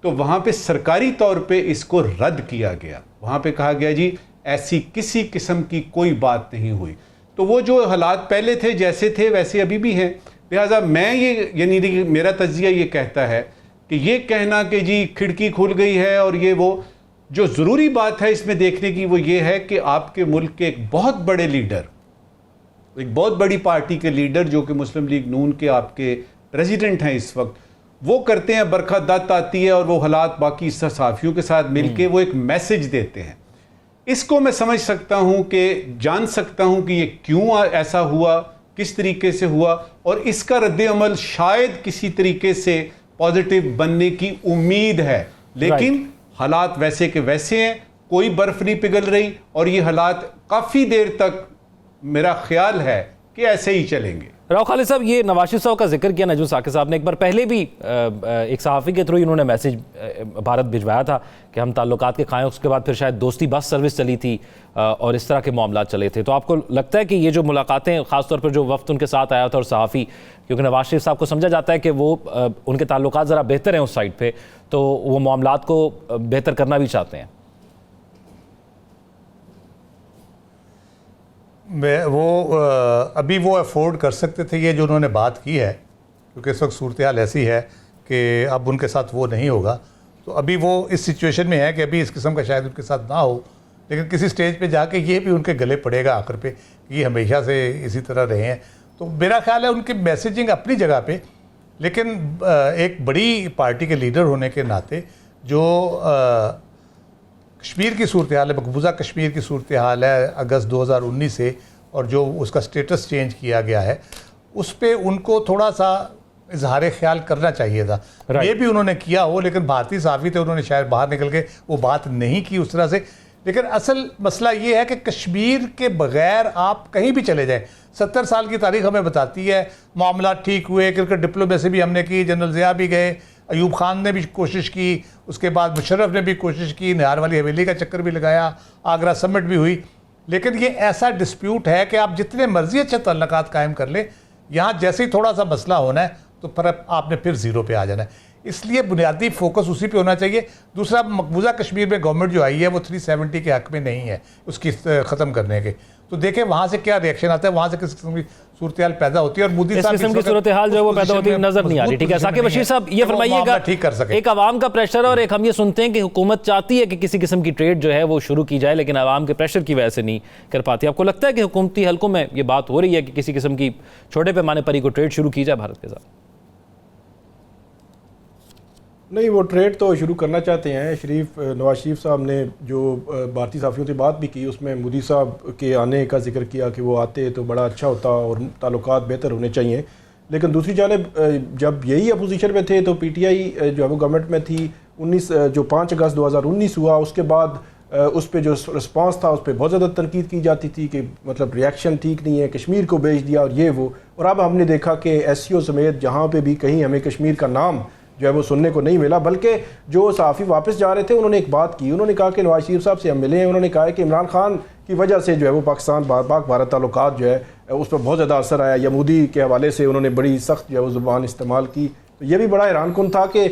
Speaker 2: तो वहाँ पे सरकारी तौर पे इसको रद्द किया गया। वहाँ पे कहा गया जी ऐसी किसी किस्म की कोई बात नहीं हुई। तो वो जो हालात पहले थे जैसे थे वैसे अभी भी हैं। लिहाजा मैं ये यानी मेरा तज्जिया ये कहता है कि ये कहना कि जी खिड़की खुल गई है और ये वो, जो ज़रूरी बात है इसमें देखने की वो ये है कि आपके मुल्क के एक बहुत बड़े लीडर, एक बहुत बड़ी पार्टी के लीडर जो कि मुस्लिम लीग नून के आपके प्रेसिडेंट हैं इस वक्त, वो करते हैं बरखा दत्त आती है और वो हालात बाकी सहाफ़ियों के साथ मिलके वो एक मैसेज देते हैं। इसको मैं समझ सकता हूं कि जान सकता हूं कि ये क्यों ऐसा हुआ, किस तरीके से हुआ, और इसका रद्द-ए-अमल शायद किसी तरीके से पॉजिटिव बनने की उम्मीद है। लेकिन हालात वैसे के वैसे हैं, कोई बर्फ नहीं पिघल रही और ये हालात काफ़ी देर तक मेरा ख्याल है कि ऐसे ही चलेंगे।
Speaker 1: राव खालिद साहब, ये नवाज शरीफ साहब का जिक्र किया नजम साकिब साहब ने, एक बार पहले भी एक सहाफ़ी के थ्रू इन्होंने मैसेज भारत भिजवाया था कि हम ताल्लुकात के कायम, उसके बाद फिर शायद दोस्ती बस सर्विस चली थी और इस तरह के मामला चले थे। तो आपको लगता है कि ये जो मुलाकातें, ख़ासतौर पर जो वफ्त उनके साथ आया था और सहाफ़ी, क्योंकि नवाज शरीफ साहब को समझा जाता है कि वो उनके ताल्लुकात ज़रा बेहतर हैं उस साइड पर, तो वो मामलात को बेहतर करना भी चाहते हैं?
Speaker 3: अभी वो अफोर्ड कर सकते थे ये जो उन्होंने बात की है, क्योंकि इस वक्त सूरत हाल ऐसी है कि अब उनके साथ वो नहीं होगा। तो अभी वो इस सिचुएशन में है कि अभी इस किस्म का शायद उनके साथ ना हो, लेकिन किसी स्टेज पे जाके ये भी उनके गले पड़ेगा आखिर पे कि ये हमेशा से इसी तरह रहे हैं। तो मेरा ख्याल है उनकी मैसेजिंग अपनी जगह पे, लेकिन एक बड़ी पार्टी के लीडर होने के नाते जो कश्मीर की सूरत हाल है, मकबूजा कश्मीर की सूरत हाल है अगस्त 2019 से, और जो उसका स्टेटस चेंज किया गया है, उस पर उनको थोड़ा सा इजहार ख्याल करना चाहिए था। ये भी उन्होंने किया हो, लेकिन भारतीय सहाफ़ी थे, उन्होंने शायद बाहर निकल के वो बात नहीं की उस तरह से। लेकिन असल मसला ये है कि कश्मीर के बग़ैर आप कहीं भी चले जाएं, 70 साल की तारीख हमें बताती है मामला ठीक हुए, क्रिकेट डिप्लोमेसी भी हमने की, जनरल ज़िया भी गए, अयूब खान ने भी कोशिश की, उसके बाद मुशर्रफ ने भी कोशिश की, निहार वाली हवेली का चक्कर भी लगाया, आगरा समिट भी हुई। लेकिन ये ऐसा डिस्प्यूट है कि आप जितने मर्जी अच्छे तल्लुकात कायम कर लें, यहाँ जैसे ही थोड़ा सा मसला होना है तो पर आपने फिर ज़ीरो पे आ जाना है। इसलिए बुनियादी फोकस उसी पे होना चाहिए। दूसरा, मकबूजा कश्मीर में गवर्नमेंट जो आई है वो 370 के हक में नहीं है उसकी ख़त्म करने के। तो देखें वहाँ से क्या रिएक्शन आता है, वहाँ से किस किस्म की सूरत हाल पैदा होती है, और मोदी साहब
Speaker 1: इस किस्म की सूरत हाल जो है वो पैदा होती नजर नहीं आ रही। ठीक है साकिब बशीर साहब, ये फरमाइएगा,
Speaker 3: ठीक कर सके।
Speaker 1: एक आवाम का प्रेशर और एक हम ये सुनते हैं कि हुकूमत चाहती है कि किसी किस्म की ट्रेड जो है वो शुरू की जाए, लेकिन आवाम के प्रेशर की वजह से नहीं कर पाती। आपको लगता है कि हुकूमती हलकों में ये बात हो रही है कि किसी किस्म की छोटे पैमाने पर ही को ट्रेड शुरू की जाए भारत के साथ?
Speaker 4: नहीं, वो ट्रेड तो शुरू करना चाहते हैं। नवाज शरीफ साहब ने जो भारतीय सहाफ़ियों से बात भी की, उसमें मोदी साहब के आने का जिक्र किया कि वो आते तो बड़ा अच्छा होता और ताल्लुकात बेहतर होने चाहिए। लेकिन दूसरी जानिब जब यही अपोजिशन में थे तो पीटीआई जो है वो गवर्नमेंट में थी। 5 अगस्त 2019 हुआ, उसके बाद उस पर जो रिस्पांस था उस पर बहुत ज़्यादा तनकीद की जाती थी कि मतलब रिएक्शन ठीक नहीं है, कश्मीर को भेज दिया और ये वो। और अब हमने देखा कि SCO समेत जहाँ पे भी कहीं हमें कश्मीर का नाम जो है वो सुनने को नहीं मिला, बल्कि जो सहाफ़ी वापस जा रहे थे उन्होंने एक बात की, उन्होंने कहा कि नवाज शरीफ साहब से हम मिले हैं, उन्होंने कहा कि इमरान खान की वजह से जो है वो पाकिस्तान पाक भारत ताल्लुकात जो है उस पर बहुत ज़्यादा असर आया, या मोदी के हवाले से उन्होंने बड़ी सख्त जो है वो ज़ुबान इस्तेमाल की। तो ये भी बड़ा हैरानकुन था कि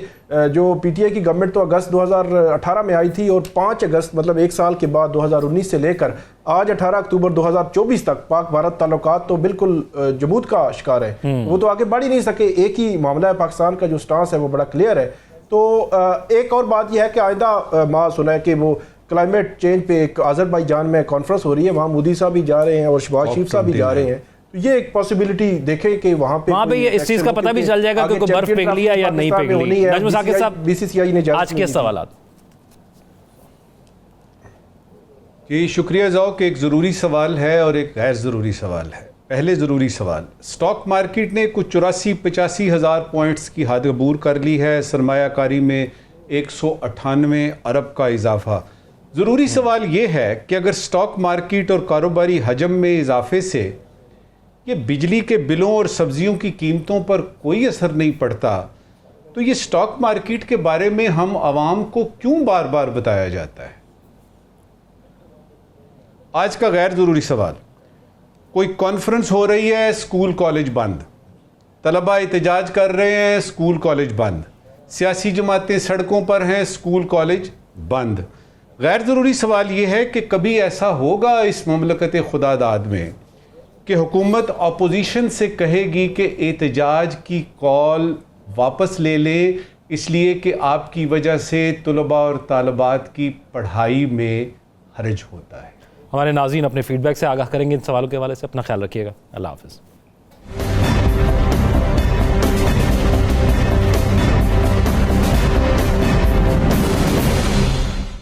Speaker 4: जो पीटीआई की गवर्नमेंट तो अगस्त 2018 में आई थी, और 5 अगस्त मतलब एक साल के बाद 2019 से लेकर आज 18 अक्टूबर 2024 तक पाक भारत ताल्लुकात तो बिल्कुल जमूद का शिकार है। वो तो आगे बढ़ ही नहीं सके। एक ही मामला है, पाकिस्तान का जो स्टांस है वो बड़ा क्लियर है। तो एक और बात यह है कि आइंदा माह सुना है कि वो क्लाइमेट चेंज पे एक अज़रबैजान में कॉन्फ्रेंस हो रही है, वहाँ मोदी साहब भी जा रहे हैं और शहबाज शरीफ साहब भी जा रहे हैं। तो ये एक पॉसिबिलिटी देखें कि वहाँ पे
Speaker 1: ये इस चीज़ का पता भी चल जाएगा कि बर्फ पिघली है या नहीं पिघली। नजम साकिब साहब,
Speaker 4: BCCI ने
Speaker 1: आज के सवाल।
Speaker 2: जी शुक्रिया ज़ौक। एक ज़रूरी सवाल है और एक गैर ज़रूरी सवाल है। पहले ज़रूरी सवाल, स्टॉक मार्केट ने कुछ 84-85 हज़ार पॉइंट्स की हद अबूर कर ली है, सरमायाकारी में 198 अरब का इजाफा। ज़रूरी सवाल ये है कि अगर स्टॉक मार्केट और कारोबारी हजम में इजाफे से ये बिजली के बिलों और सब्जियों की कीमतों पर कोई असर नहीं पड़ता, तो ये स्टॉक मार्केट के बारे में हम आवाम को क्यों बार बार बताया जाता है? आज का गैर ज़रूरी सवाल, कोई कॉन्फ्रेंस हो रही है, स्कूल कॉलेज बंद, तलबा एहतजाज कर रहे हैं, स्कूल कॉलेज बंद, सियासी जमातें सड़कों पर हैं, स्कूल कॉलेज बंद। गैर ज़रूरी सवाल यह है कि कभी ऐसा होगा इस ममलकत खुदादाद में कि हुकूमत अपोजिशन से कहेगी कि एहतजाज की कॉल वापस ले लें, इसलिए कि आपकी वजह से तलबा और तालिबात की पढ़ाई में हर्ज होता है।
Speaker 1: हमारे नाज़रीन अपने फीडबैक से आगाह करेंगे इन सवालों के हवाले से। अपना ख्याल रखिएगा। अल्लाह हाफ़िज़।